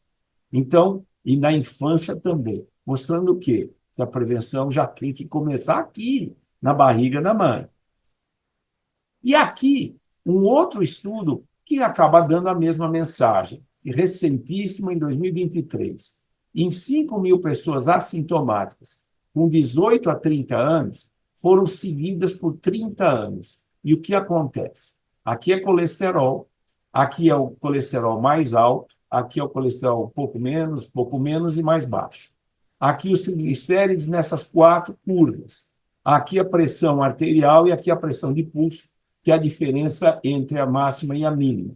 Então, e na infância também, mostrando o quê? Que a prevenção já tem que começar aqui, na barriga da mãe. E aqui, um outro estudo que acaba dando a mesma mensagem, recentíssimo em 2023. Em 5.000 pessoas assintomáticas, com 18 a 30 anos, foram seguidas por 30 anos. E o que acontece? Aqui é colesterol, aqui é o colesterol mais alto, aqui é o colesterol um pouco menos e mais baixo. Aqui os triglicérides nessas 4 curvas. Aqui a pressão arterial e aqui a pressão de pulso, que é a diferença entre a máxima e a mínima.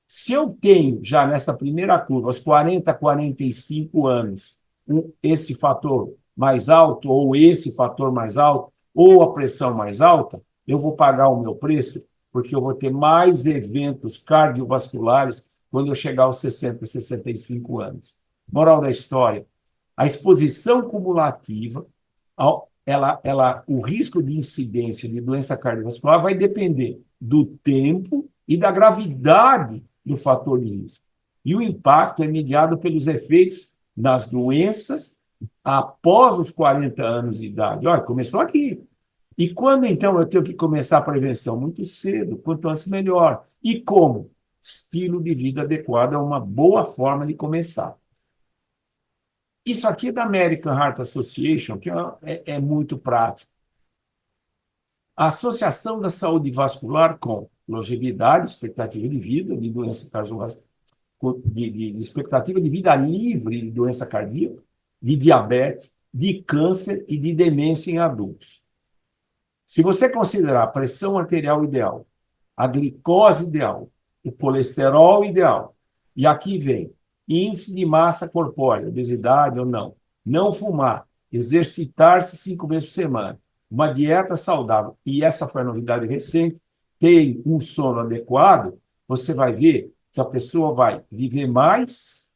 Se eu tenho já nessa primeira curva, aos 40, 45 anos, esse fator mais alto, ou esse fator mais alto, ou a pressão mais alta, eu vou pagar o meu preço, porque eu vou ter mais eventos cardiovasculares quando eu chegar aos 60, 65 anos. Moral da história, a exposição cumulativa, o risco de incidência de doença cardiovascular vai depender do tempo e da gravidade do fator de risco. E o impacto é mediado pelos efeitos das doenças após os 40 anos de idade. Olha, começou aqui. E quando, então, eu tenho que começar a prevenção? Muito cedo, quanto antes melhor. E como? Estilo de vida adequado é uma boa forma de começar. Isso aqui é da American Heart Association, que é muito prático. A associação da saúde vascular com longevidade, expectativa de vida, de doença cardiovascular, de expectativa de vida livre de doença cardíaca, de diabetes, de câncer e de demência em adultos. Se você considerar a pressão arterial ideal, a glicose ideal, o colesterol ideal, e aqui vem índice de massa corpórea, obesidade ou não fumar, exercitar-se 5 vezes por semana, uma dieta saudável, e essa foi a novidade recente, tem um sono adequado, você vai ver que a pessoa vai viver mais,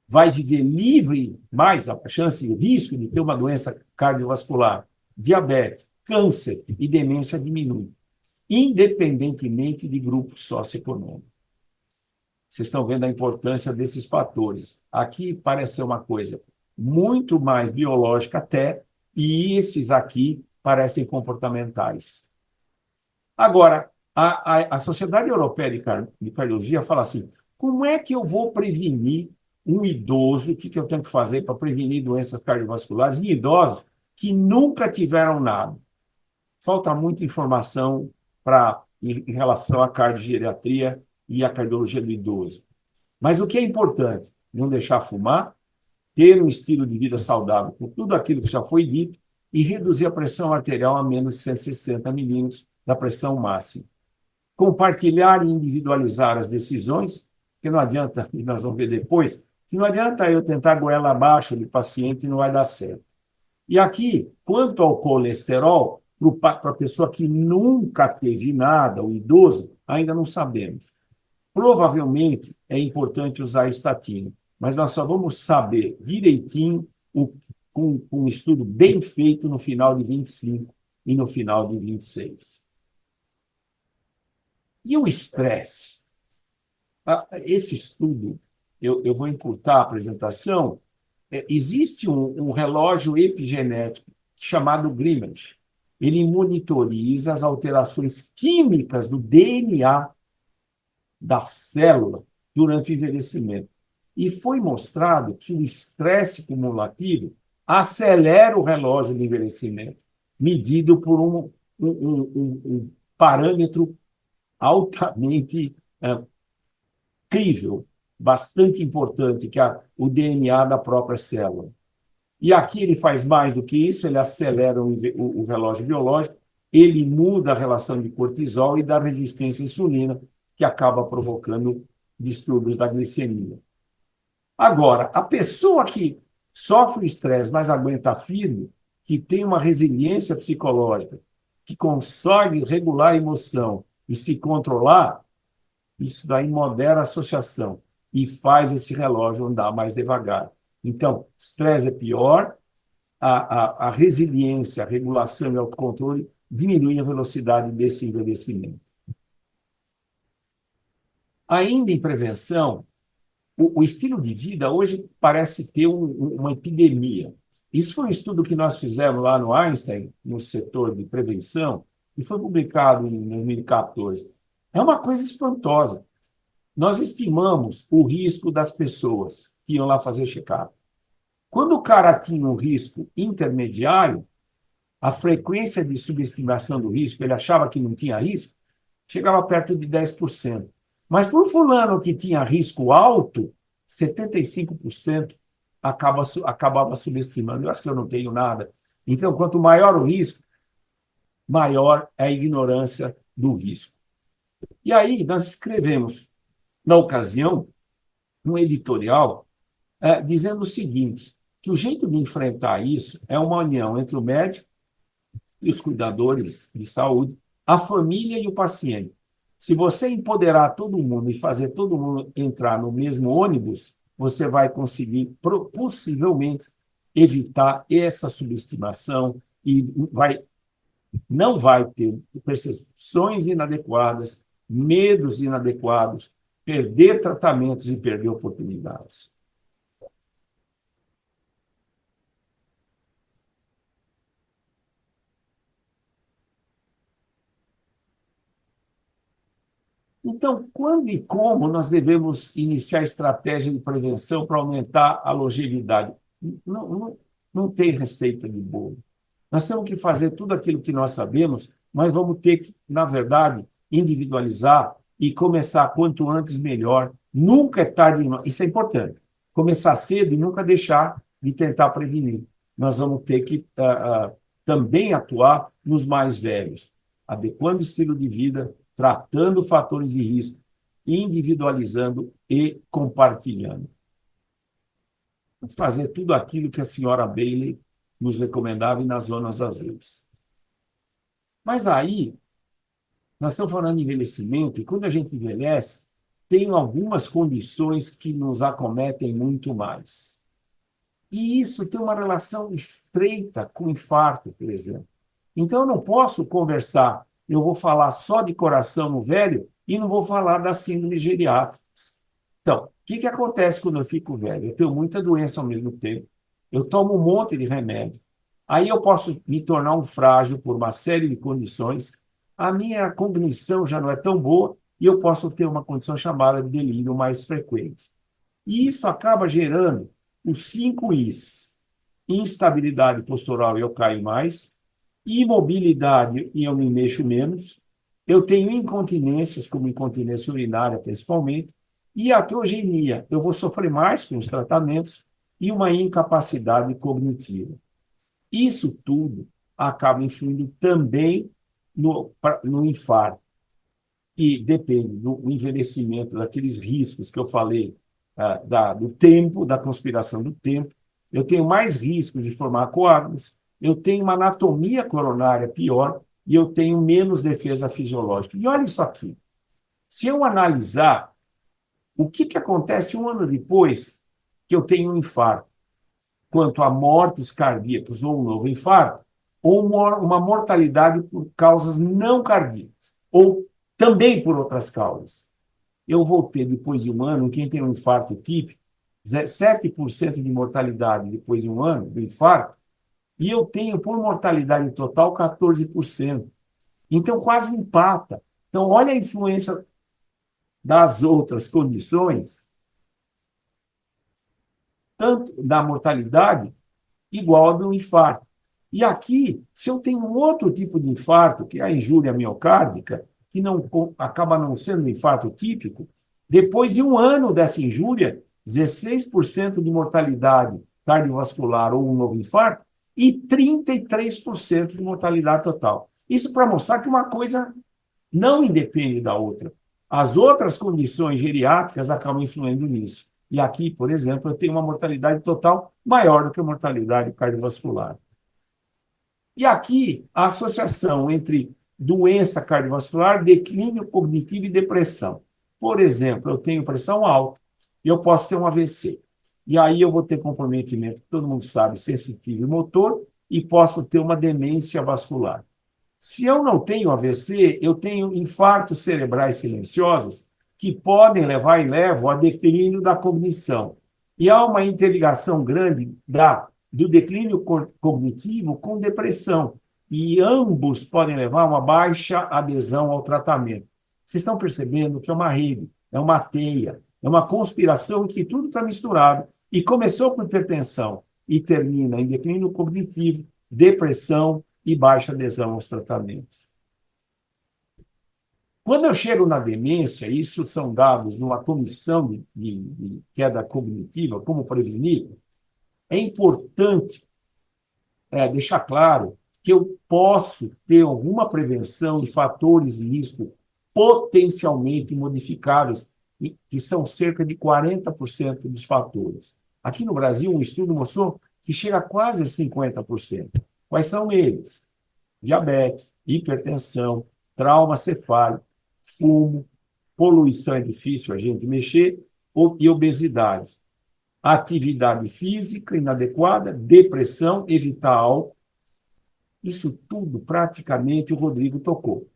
vai viver livre mais, a chance e o risco de ter uma doença cardiovascular, diabetes, câncer e demência diminui, independentemente de grupo socioeconômico. Vocês estão vendo a importância desses fatores. Aqui parece ser uma coisa muito mais biológica até, e esses aqui parecem comportamentais. Agora, a Sociedade Europeia de Cardiologia fala assim, como é que eu vou prevenir um idoso, o que eu tenho que fazer para prevenir doenças cardiovasculares em idosos que nunca tiveram nada? Falta muita informação em relação à cardiogeriatria e à cardiologia do idoso. Mas o que é importante? Não deixar fumar, ter um estilo de vida saudável com tudo aquilo que já foi dito e reduzir a pressão arterial a menos de 160 milímetros da pressão máxima. Compartilhar e individualizar as decisões, que não adianta, e nós vamos ver depois, que não adianta eu tentar goela abaixo do paciente e não vai dar certo. E aqui, quanto ao colesterol, para a pessoa que nunca teve nada, o idoso, ainda não sabemos. Provavelmente é importante usar estatina, mas nós só vamos saber direitinho com um estudo bem feito no final de 25 e no final de 26. E o estresse? Esse estudo, eu vou encurtar a apresentação, existe um relógio epigenético chamado Greenwich. Ele monitoriza as alterações químicas do DNA da célula durante o envelhecimento. E foi mostrado que o estresse cumulativo acelera o relógio do envelhecimento, medido por um parâmetro altamente crível, bastante importante, que é o DNA da própria célula. E aqui ele faz mais do que isso, ele acelera o relógio biológico, ele muda a relação de cortisol e da resistência à insulina, que acaba provocando distúrbios da glicemia. Agora, a pessoa que sofre estresse, mas aguenta firme, que tem uma resiliência psicológica, que consegue regular a emoção e se controlar, isso daí modera a associação e faz esse relógio andar mais devagar. Então, estresse é pior, a resiliência, a regulação e o autocontrole diminuem a velocidade desse envelhecimento. Ainda em prevenção, o estilo de vida hoje parece ter uma epidemia. Isso foi um estudo que nós fizemos lá no Einstein, no setor de prevenção, e foi publicado em 2014. É uma coisa espantosa. Nós estimamos o risco das pessoas que iam lá fazer check-up. Quando o cara tinha um risco intermediário, a frequência de subestimação do risco, ele achava que não tinha risco, chegava perto de 10%. Mas para o fulano que tinha risco alto, 75% acabava subestimando. Eu acho que eu não tenho nada. Então, quanto maior o risco, maior é a ignorância do risco. E aí, nós escrevemos, na ocasião, um editorial dizendo o seguinte, que o jeito de enfrentar isso é uma união entre o médico e os cuidadores de saúde, a família e o paciente. Se você empoderar todo mundo e fazer todo mundo entrar no mesmo ônibus, você vai conseguir, possivelmente, evitar essa subestimação e não vai ter percepções inadequadas, medos inadequados, perder tratamentos e perder oportunidades. Então, quando e como nós devemos iniciar estratégia de prevenção para aumentar a longevidade? Não tem receita de bolo. Nós temos que fazer tudo aquilo que nós sabemos, mas vamos ter que, na verdade, individualizar e começar quanto antes melhor. Nunca é tarde demais. Isso é importante. Começar cedo e nunca deixar de tentar prevenir. Nós vamos ter que também atuar nos mais velhos, adequando o estilo de vida, tratando fatores de risco, individualizando e compartilhando. fazer tudo aquilo que a senhora Bailey nos recomendava nas zonas azuis. Mas aí, nós estamos falando de envelhecimento, e quando a gente envelhece, tem algumas condições que nos acometem muito mais. E isso tem uma relação estreita com infarto, por exemplo. Então, eu não posso conversar, eu vou falar só de coração no velho e não vou falar das síndromes geriátricas. Então, o que acontece quando eu fico velho? Eu tenho muita doença ao mesmo tempo, eu tomo um monte de remédio, aí eu posso me tornar um frágil por uma série de condições, a minha cognição já não é tão boa e eu posso ter uma condição chamada de delírio mais frequente. E isso acaba gerando os 5 Is. Instabilidade postural, eu caio mais. Imobilidade, e eu me mexo menos. Eu tenho incontinências, como incontinência urinária, principalmente. E iatrogenia, eu vou sofrer mais com os tratamentos. E uma incapacidade cognitiva. Isso tudo acaba influindo também no infarto, que depende do envelhecimento, daqueles riscos que eu falei, do tempo, da conspiração do tempo. Eu tenho mais riscos de formar coágulos, eu tenho uma anatomia coronária pior e eu tenho menos defesa fisiológica. E olha isso aqui. Se eu analisar o que acontece um ano depois que eu tenho um infarto, quanto a mortes cardíacas ou um novo infarto, ou uma mortalidade por causas não cardíacas, ou também por outras causas. Eu vou ter, depois de um ano, quem tem um infarto típico, 7% de mortalidade depois de um ano do infarto, e eu tenho, por mortalidade total, 14%. Então, quase empata. Então, olha a influência das outras condições, tanto da mortalidade, igual a do infarto. E aqui, se eu tenho um outro tipo de infarto, que é a injúria miocárdica, que não, acaba não sendo um infarto típico, depois de um ano dessa injúria, 16% de mortalidade cardiovascular ou um novo infarto e 33% de mortalidade total. Isso para mostrar que uma coisa não independe da outra. As outras condições geriátricas acabam influindo nisso. E aqui, por exemplo, eu tenho uma mortalidade total maior do que a mortalidade cardiovascular. E aqui, a associação entre doença cardiovascular, declínio cognitivo e depressão. Por exemplo, eu tenho pressão alta e eu posso ter um AVC. E aí eu vou ter comprometimento, todo mundo sabe, sensitivo e motor, e posso ter uma demência vascular. Se eu não tenho AVC, eu tenho infartos cerebrais silenciosos que podem levar e levam a declínio da cognição. E há uma interligação grande do declínio cognitivo com depressão. E ambos podem levar a uma baixa adesão ao tratamento. Vocês estão percebendo que é uma rede, é uma teia, é uma conspiração em que tudo está misturado. E começou com hipertensão e termina em declínio cognitivo, depressão e baixa adesão aos tratamentos. Quando eu chego na demência, isso são dados numa comissão de queda cognitiva, como prevenir, é importante deixar claro que eu posso ter alguma prevenção em fatores de risco potencialmente modificáveis, que são cerca de 40% dos fatores. Aqui no Brasil, um estudo mostrou que chega a quase 50%. Quais são eles? Diabetes, hipertensão, trauma cefálico, fumo, poluição é difícil a gente mexer, e obesidade. Atividade física inadequada, depressão, evitar álcool. Isso tudo praticamente o Rodrigo tocou.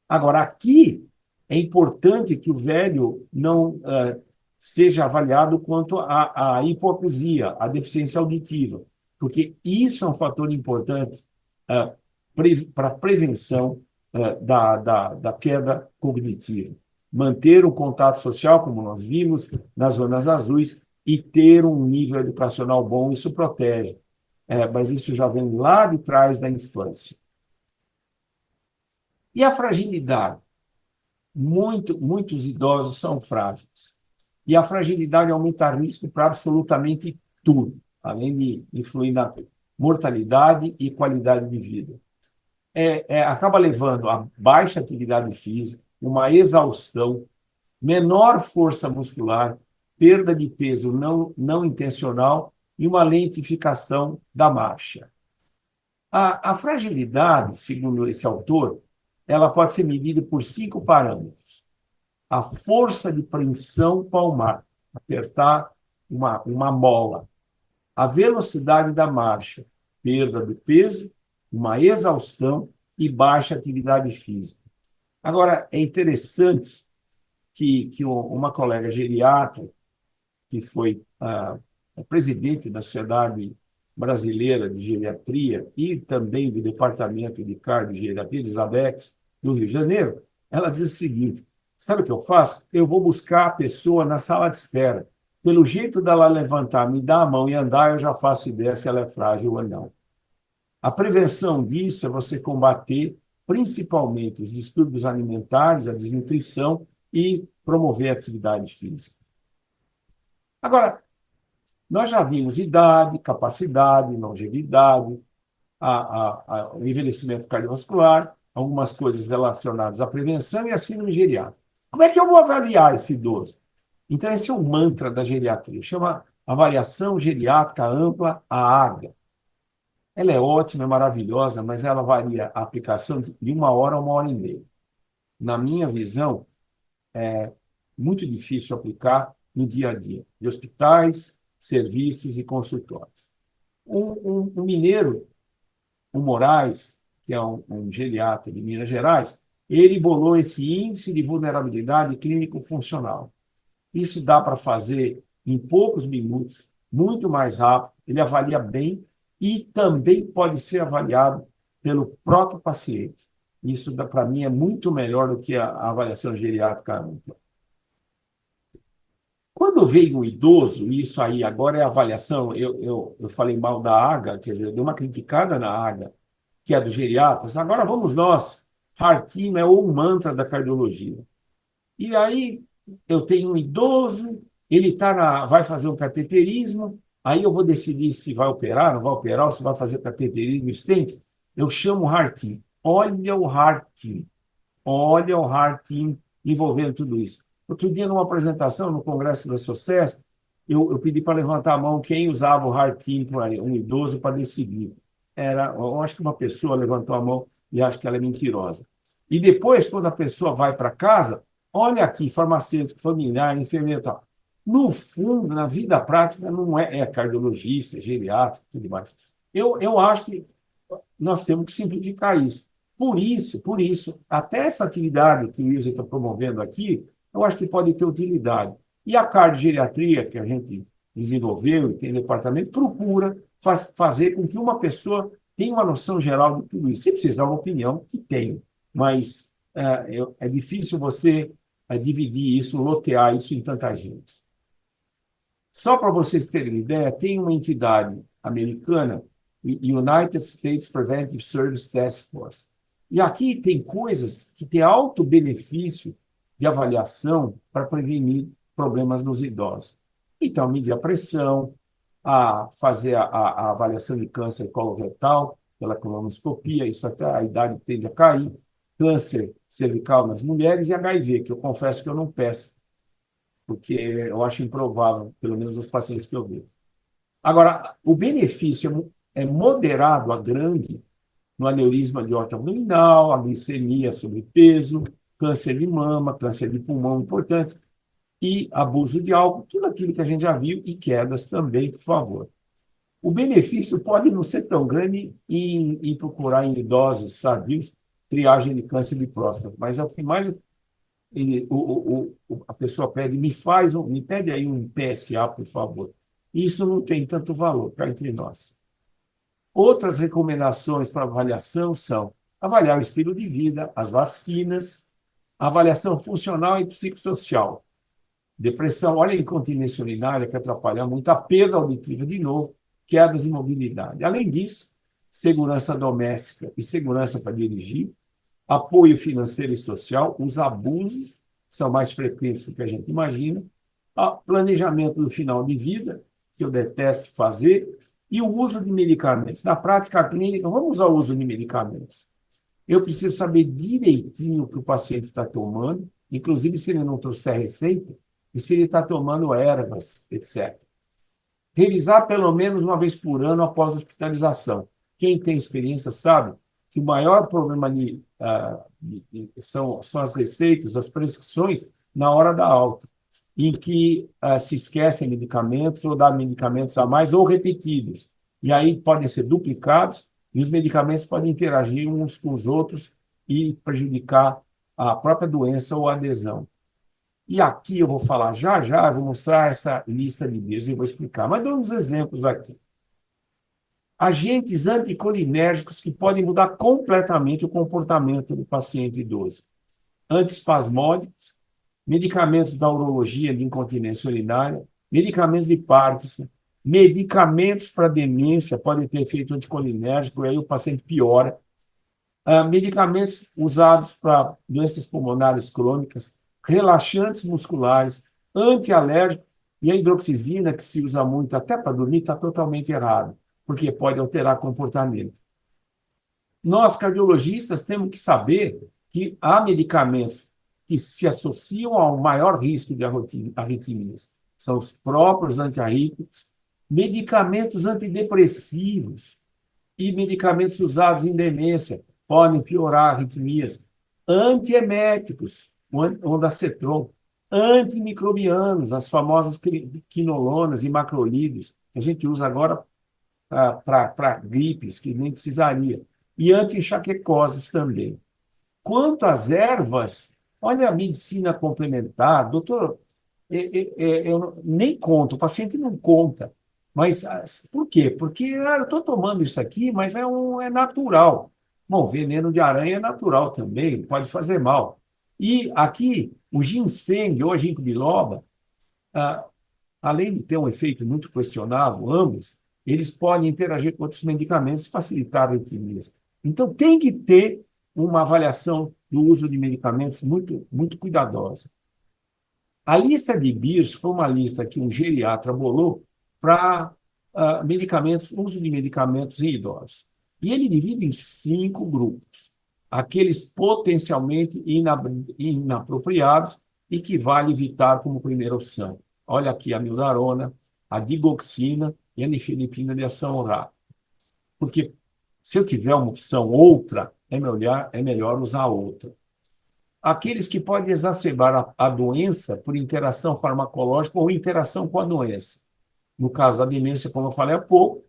Agora, aqui é importante que o velho não seja avaliado quanto à hipoacusia, à deficiência auditiva, porque isso é um fator importante para a prevenção da queda cognitiva. Manter o contato social, como nós vimos nas zonas azuis, e ter um nível educacional bom, isso protege. Mas isso já vem lá de trás da infância. E a fragilidade? Muitos idosos são frágeis. E a fragilidade aumenta o risco para absolutamente tudo, além de influir na mortalidade e qualidade de vida. Acaba levando a baixa atividade física, uma exaustão, menor força muscular, perda de peso não intencional e uma lentificação da marcha. A fragilidade, segundo esse autor, ela pode ser medida por 5 parâmetros. A força de preensão palmar, apertar uma mola. A velocidade da marcha, perda do peso, uma exaustão e baixa atividade física. Agora, é interessante que uma colega geriatra, que foi presidente da Sociedade Brasileira de Geriatria e também do Departamento de Cardio e Geriatria, Elizabeth, do Rio de Janeiro, ela diz o seguinte: sabe o que eu faço? Eu vou buscar a pessoa na sala de espera. Pelo jeito dela levantar, me dar a mão e andar, eu já faço ideia se ela é frágil ou não. A prevenção disso é você combater principalmente os distúrbios alimentares, a desnutrição e promover a atividade física. Agora, nós já vimos idade, capacidade, longevidade, o envelhecimento cardiovascular, algumas coisas relacionadas à prevenção e à síndrome geriátrica. Como é que eu vou avaliar esse idoso? Então, esse é o mantra da geriatria, chama Avaliação Geriátrica Ampla, a AGA. Ela é ótima, é maravilhosa, mas ela varia a aplicação de 1 hora a 1 hora e meia. Na minha visão, é muito difícil aplicar no dia a dia, de hospitais, serviços e consultórios. Um mineiro, o Moraes, que é um geriatra de Minas Gerais, ele bolou esse índice de vulnerabilidade clínico-funcional. Isso dá para fazer em poucos minutos, muito mais rápido, ele avalia bem e também pode ser avaliado pelo próprio paciente. Isso, para mim, é muito melhor do que a avaliação geriátrica ampla. Quando veio um idoso, isso aí agora é avaliação, eu falei mal da AGA, quer dizer, eu dei uma criticada na AGA, que é do geriatras, agora vamos nós. Hartim é o mantra da cardiologia. E aí eu tenho um idoso, ele vai fazer um cateterismo, aí eu vou decidir se vai operar, não vai operar, ou se vai fazer cateterismo stent. Eu chamo o Hartim. Olha o Hartim envolvendo tudo isso. Outro dia, numa apresentação no Congresso da SOCESP, eu pedi para levantar a mão quem usava o Hartim para um idoso para decidir. Eu acho que uma pessoa levantou a mão e acho que ela é mentirosa. E depois, quando a pessoa vai para casa, olha aqui, farmacêutico, familiar, enfermeiro e tal. No fundo, na vida prática, não é cardiologista, geriatra, tudo mais. Eu acho que nós temos que simplificar isso. Por isso, até essa atividade que o Wilson está promovendo aqui, eu acho que pode ter utilidade. E a cardiogeriatria que a gente desenvolveu e tem departamento, procura fazer com que uma pessoa tenha uma noção geral de tudo isso. Se precisar uma opinião, que tem, mas é difícil você dividir isso, lotear isso em tanta gente. Só para vocês terem uma ideia, tem uma entidade americana, United States Preventive Service Task Force. E aqui tem coisas que têm alto benefício de avaliação para prevenir problemas nos idosos. Então, medir a pressão, fazer a avaliação de câncer coloretal pela colonoscopia, isso até a idade tende a cair, câncer cervical nas mulheres e HIV, que eu confesso que eu não peço, porque eu acho improvável, pelo menos nos pacientes que eu vejo. Agora, o benefício é moderado a grande no aneurisma de aorta abdominal, a glicemia, sobrepeso, câncer de mama, câncer de pulmão importante, e abuso de álcool, tudo aquilo que a gente já viu, e quedas também, por favor. O benefício pode não ser tão grande em procurar em idosos sadios triagem de câncer de próstata, mas é o que mais a pessoa pede, me pede aí um PSA, por favor. Isso não tem tanto valor, cá entre nós. Outras recomendações para avaliação são avaliar o estilo de vida, as vacinas, avaliação funcional e psicossocial. Depressão, olha a incontinência urinária, que atrapalha muito, a perda auditiva de novo, quedas e mobilidade. Além disso, segurança doméstica e segurança para dirigir, apoio financeiro e social, os abusos são mais frequentes do que a gente imagina, planejamento do final de vida, que eu detesto fazer, e o uso de medicamentos. Na prática clínica, vamos ao uso de medicamentos. Eu preciso saber direitinho o que o paciente está tomando, inclusive se ele não trouxer receita, e se ele está tomando ervas, etc. Revisar pelo menos uma vez por ano após a hospitalização. Quem tem experiência sabe que o maior problema são as receitas, as prescrições na hora da alta, em que se esquecem medicamentos ou dá medicamentos a mais ou repetidos. E aí podem ser duplicados e os medicamentos podem interagir uns com os outros e prejudicar a própria doença ou a adesão. E aqui eu vou falar já, eu vou mostrar essa lista de BIRs e vou explicar. Mas dou uns exemplos aqui. Agentes anticolinérgicos que podem mudar completamente o comportamento do paciente idoso. Antiespasmódicos, medicamentos da urologia de incontinência urinária, medicamentos de Parkinson, medicamentos para demência podem ter efeito anticolinérgico, e aí o paciente piora. Medicamentos usados para doenças pulmonares crônicas, relaxantes musculares, antialérgicos, e a hidroxizina, que se usa muito até para dormir, está totalmente errado, porque pode alterar comportamento. Nós, cardiologistas, temos que saber que há medicamentos que se associam ao maior risco de arritmias. São os próprios antiarrítmicos, medicamentos antidepressivos e medicamentos usados em demência podem piorar arritmias. Antieméticos, o ondansetron, antimicrobianos, as famosas quinolonas e macrolídeos, que a gente usa agora para gripes, que nem precisaria, e anti-enxaquecoses também. Quanto às ervas, olha a medicina complementar, doutor, eu nem conto, o paciente não conta. Mas por quê? Porque eu estou tomando isso aqui, mas é natural. Bom, veneno de aranha é natural também, pode fazer mal. E aqui, o ginseng ou a ginkgo biloba, além de ter um efeito muito questionável, ambos, eles podem interagir com outros medicamentos e facilitar arritmias. Então, tem que ter uma avaliação do uso de medicamentos muito, muito cuidadosa. A lista de BIRs foi uma lista que um geriatra bolou para uso de medicamentos em idosos. E ele divide em 5 grupos. Aqueles potencialmente inapropriados e que vale evitar como primeira opção. Olha aqui a mildarona, a digoxina e a nifedipina de ação rápida. Porque se eu tiver uma opção outra, é melhor usar outra. Aqueles que podem exacerbar a doença por interação farmacológica ou interação com a doença. No caso da demência, como eu falei há pouco,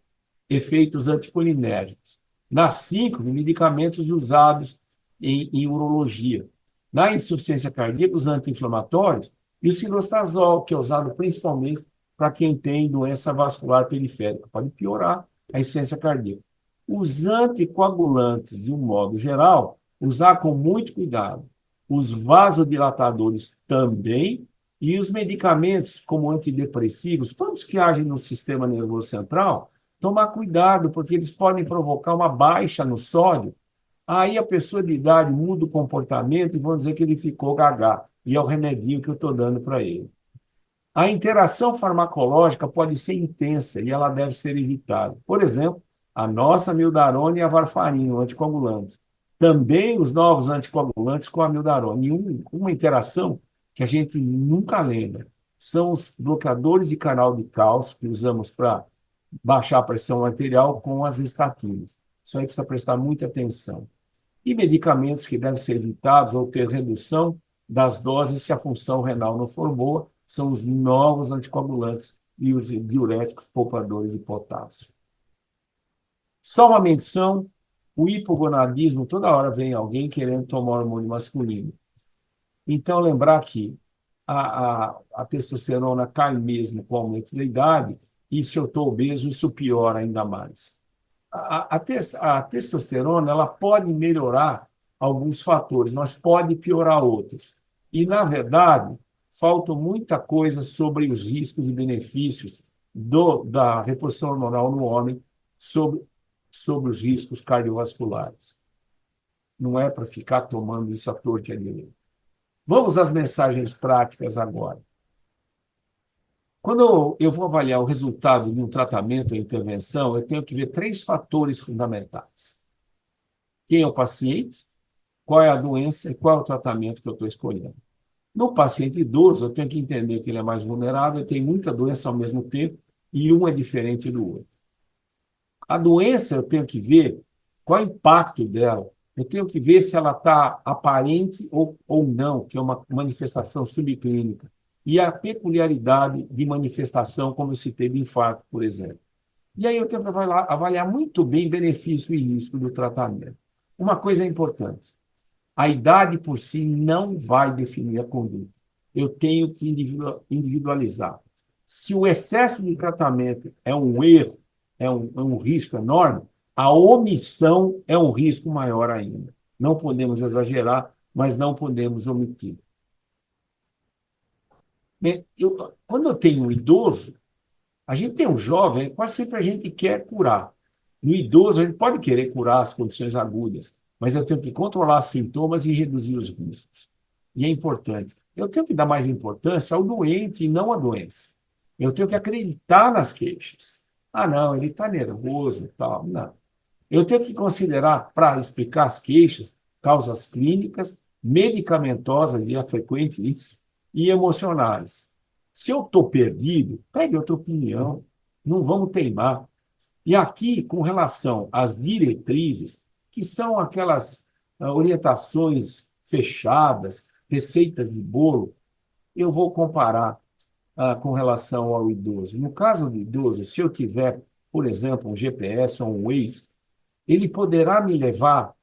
efeitos anticolinérgicos. Na 5, medicamentos usados em urologia. Na insuficiência cardíaca, os anti-inflamatórios e o ciprostazol, que é usado principalmente para quem tem doença vascular periférica. Pode piorar a insuficiência cardíaca. Os anticoagulantes, de um modo geral, usar com muito cuidado. Os vasodilatadores também, e os medicamentos como antidepressivos, todos que agem no sistema nervoso central, tomar cuidado, porque eles podem provocar uma baixa no sódio. Aí a pessoa de idade muda o comportamento e vão dizer que ele ficou gaga, e é o remedinho que eu estou dando para ele. A interação farmacológica pode ser intensa e ela deve ser evitada. Por exemplo, a nossa mildarona e a varfarina, o anticoagulante. Também os novos anticoagulantes com a mildarona. E uma interação que a gente nunca lembra são os bloqueadores de canal de cálcio que usamos para baixar a pressão arterial com as estatinas. Isso aí precisa prestar muita atenção. E medicamentos que devem ser evitados ou ter redução das doses se a função renal não for boa, são os novos anticoagulantes e os diuréticos poupadores de potássio. Só uma menção, o hipogonadismo, toda hora vem alguém querendo tomar hormônio masculino. Então, lembrar que a testosterona cai mesmo com o aumento da idade, e se eu estou obeso, isso piora ainda mais. A testosterona ela pode melhorar alguns fatores, mas pode piorar outros. E, na verdade, falta muita coisa sobre os riscos e benefícios da reposição hormonal no homem sobre os riscos cardiovasculares. Não é para ficar tomando isso à torta e à direita. Vamos às mensagens práticas agora. Quando eu vou avaliar o resultado de um tratamento ou intervenção, eu tenho que ver 3 fatores fundamentais. Quem é o paciente, qual é a doença e qual é o tratamento que eu estou escolhendo. No paciente idoso, eu tenho que entender que ele é mais vulnerável, tem muita doença ao mesmo tempo, e um é diferente do outro. A doença, eu tenho que ver qual é o impacto dela. Eu tenho que ver se ela está aparente ou não, que é uma manifestação subclínica. E a peculiaridade de manifestação, como eu citei, de infarto, por exemplo. E aí eu tenho que avaliar muito bem benefício e risco do tratamento. Uma coisa é importante: a idade por si não vai definir a conduta. Eu tenho que individualizar. Se o excesso de tratamento é um erro, é um risco enorme, a omissão é um risco maior ainda. Não podemos exagerar, mas não podemos omitir. Bem, quando eu tenho um idoso, a gente tem um jovem, quase sempre a gente quer curar. No idoso, a gente pode querer curar as condições agudas, mas eu tenho que controlar os sintomas e reduzir os riscos. E é importante. Eu tenho que dar mais importância ao doente e não à doença. Eu tenho que acreditar nas queixas. Ah, não, ele está nervoso, tal. Não. Eu tenho que considerar, para explicar as queixas, causas clínicas, medicamentosas, e é frequente isso, e emocionais. Se eu estou perdido, pegue outra opinião. Não vamos teimar. E aqui, com relação às diretrizes, que são aquelas orientações fechadas, receitas de bolo, eu vou comparar com relação ao idoso. No caso do idoso, se eu tiver, por exemplo, um GPS ou um Waze, ele poderá me levar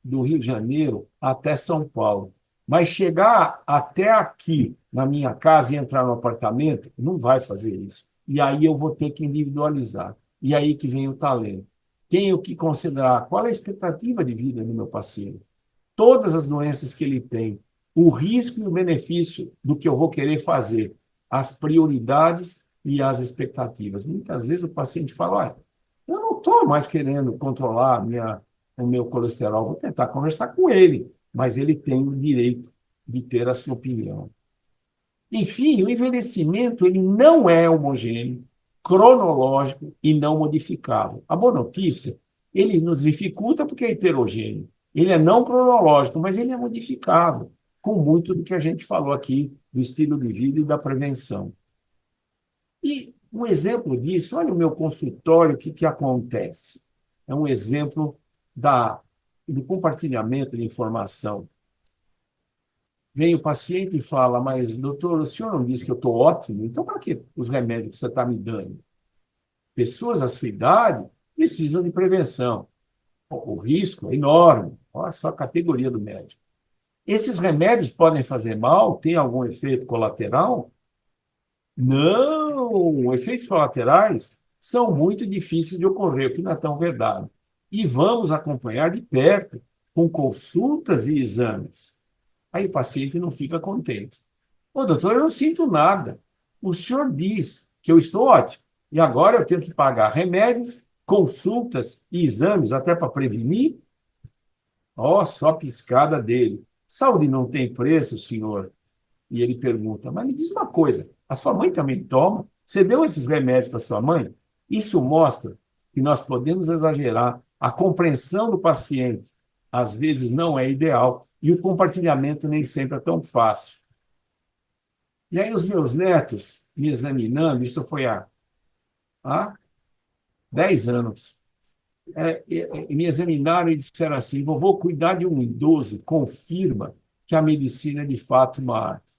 do Rio de Janeiro até São Paulo. Mas chegar até aqui, na minha casa, e entrar no apartamento, não vai fazer isso. E aí eu vou ter que individualizar. E aí que vem o talento. Tenho que considerar qual é a expectativa de vida do meu paciente, todas as doenças que ele tem, o risco e o benefício do que eu vou querer fazer, as prioridades e as expectativas. Muitas vezes o paciente fala: olha, eu não estou mais querendo controlar o meu colesterol, vou tentar conversar com ele, mas ele tem o direito de ter a sua opinião. Enfim, o envelhecimento ele não é homogêneo, cronológico e não modificável. A boa notícia, ele nos dificulta porque é heterogêneo. Ele é não cronológico, mas ele é modificável, com muito do que a gente falou aqui do estilo de vida e da prevenção. E um exemplo disso, olha o meu consultório, o que acontece? É um exemplo do compartilhamento de informação. Vem o paciente e fala: mas, doutor, o senhor não disse que eu estou ótimo? Então, para que os remédios que você está me dando? Pessoas da sua idade precisam de prevenção. O risco é enorme. Olha só a categoria do médico. Esses remédios podem fazer mal? Tem algum efeito colateral? Não! Efeitos colaterais são muito difíceis de ocorrer, o que não é tão verdade. E vamos acompanhar de perto, com consultas e exames. Aí o paciente não fica contente. Ô, doutor, eu não sinto nada. O senhor diz que eu estou ótimo. E agora eu tenho que pagar remédios, consultas e exames até para prevenir? Ó, só a piscada dele. Saúde não tem preço, senhor? E ele pergunta: mas me diz uma coisa, a sua mãe também toma? Você deu esses remédios para sua mãe? Isso mostra que nós podemos exagerar. A compreensão do paciente, às vezes, não é ideal. E o compartilhamento nem sempre é tão fácil. E aí os meus netos me examinando, isso foi há 10 anos, me examinaram e disseram assim: vovô, cuidar de um idoso confirma que a medicina é de fato uma arte.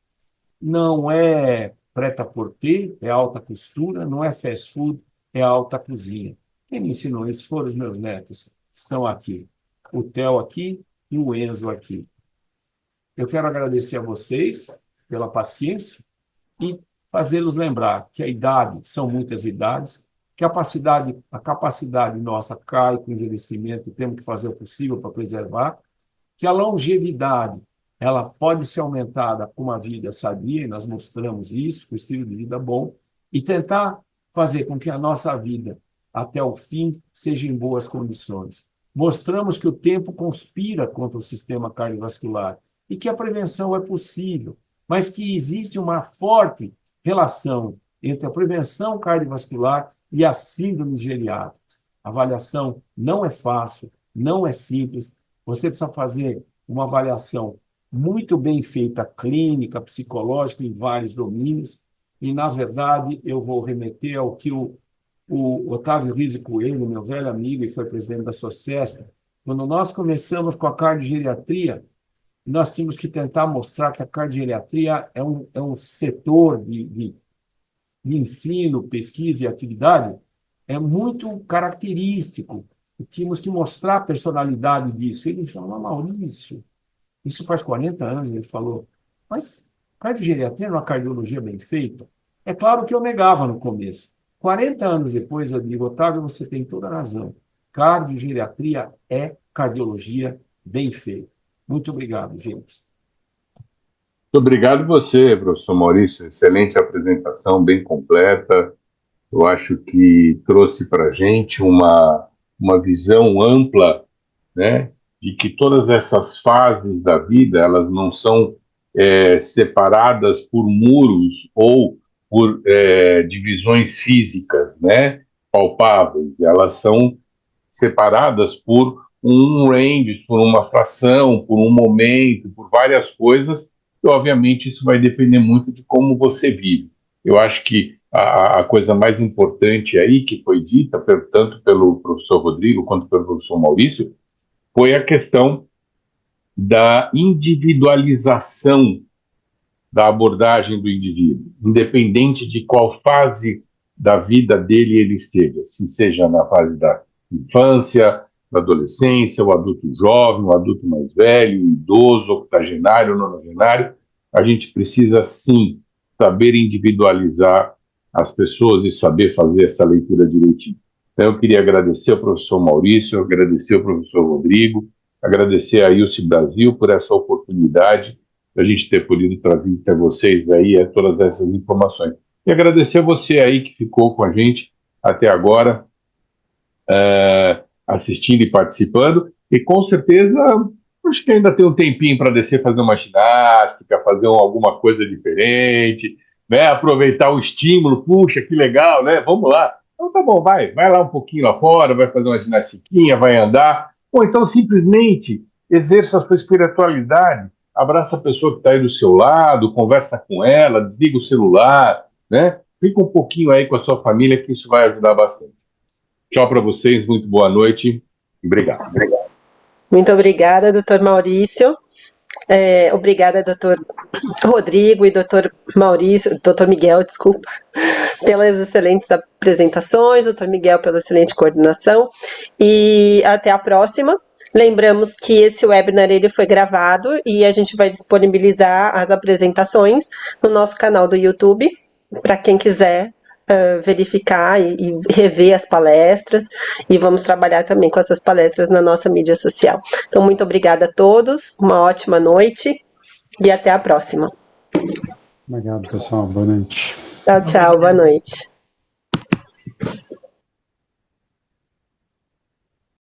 Não é prêt-à-porter, é alta costura, não é fast food, é alta cozinha. Quem me ensinou isso foram os meus netos, que estão aqui. O Theo aqui e o Enzo aqui. Eu quero agradecer a vocês pela paciência e fazê-los lembrar que a idade são muitas idades, que a capacidade nossa cai com o envelhecimento e temos que fazer o possível para preservar, que a longevidade ela pode ser aumentada com uma vida sadia, e nós mostramos isso, com estilo de vida bom, e tentar fazer com que a nossa vida, até o fim, seja em boas condições. Mostramos que o tempo conspira contra o sistema cardiovascular e que a prevenção é possível, mas que existe uma forte relação entre a prevenção cardiovascular e as síndromes geriátricas. A avaliação não é fácil, não é simples, você precisa fazer uma avaliação muito bem feita, clínica, psicológica, em vários domínios, e, na verdade, eu vou remeter ao que o Otávio Rizzi Coelho, meu velho amigo e foi presidente da SOCESP, quando nós começamos com a cardiogeriatria, nós tínhamos que tentar mostrar que a cardiogeriatria é um setor de ensino, pesquisa e atividade muito característico. E tínhamos que mostrar a personalidade disso. Ele falou, Maurício, isso faz 40 anos, ele falou, mas cardiogeriatria não é uma cardiologia bem feita? É claro que eu negava no começo. 40 anos depois eu digo, Otávio, você tem toda a razão. Cardiogeriatria é cardiologia bem feita. Muito obrigado, gente. Muito obrigado você, professor Maurício. Excelente apresentação, bem completa. Eu acho que trouxe para a gente uma visão ampla, né, de que todas essas fases da vida, elas não são separadas por muros ou por divisões físicas, né, palpáveis. Elas são separadas por um range, por uma fração, por um momento, por várias coisas, e obviamente isso vai depender muito de como você vive. Eu acho que a coisa mais importante aí, que foi dita tanto pelo professor Rodrigo quanto pelo professor Maurício, foi a questão da individualização da abordagem do indivíduo, independente de qual fase da vida dele ele esteja, assim, seja na fase da infância, da adolescência, o adulto jovem, o adulto mais velho, o idoso, o octogenário, o nonagenário, a gente precisa, sim, saber individualizar as pessoas e saber fazer essa leitura direitinho. Então, eu queria agradecer ao professor Maurício, agradecer ao professor Rodrigo, agradecer a ILSE Brasil por essa oportunidade da gente ter podido trazer até vocês aí todas essas informações. E agradecer a você aí que ficou com a gente até agora, assistindo e participando, e com certeza acho que ainda tem um tempinho para descer, fazer uma ginástica, fazer alguma coisa diferente, né? Aproveitar o estímulo, puxa, que legal, né? Vamos lá. Então tá bom, vai lá um pouquinho lá fora, vai fazer uma ginastiquinha, vai andar, ou então simplesmente exerça a sua espiritualidade, abraça a pessoa que está aí do seu lado, conversa com ela, desliga o celular, né? Fica um pouquinho aí com a sua família, que isso vai ajudar bastante. Tchau para vocês, muito boa noite. Obrigado. Muito obrigada, doutor Maurício. Obrigada, doutor Rodrigo e doutor Maurício, doutor Miguel, desculpa, pelas excelentes apresentações, doutor Miguel pela excelente coordenação, e até a próxima. Lembramos que esse webinar ele foi gravado e a gente vai disponibilizar as apresentações no nosso canal do YouTube, para quem quiser verificar e rever as palestras, e vamos trabalhar também com essas palestras na nossa mídia social. Então, muito obrigada a todos, uma ótima noite e até a próxima. Obrigado, pessoal. Boa noite. Tchau, boa noite.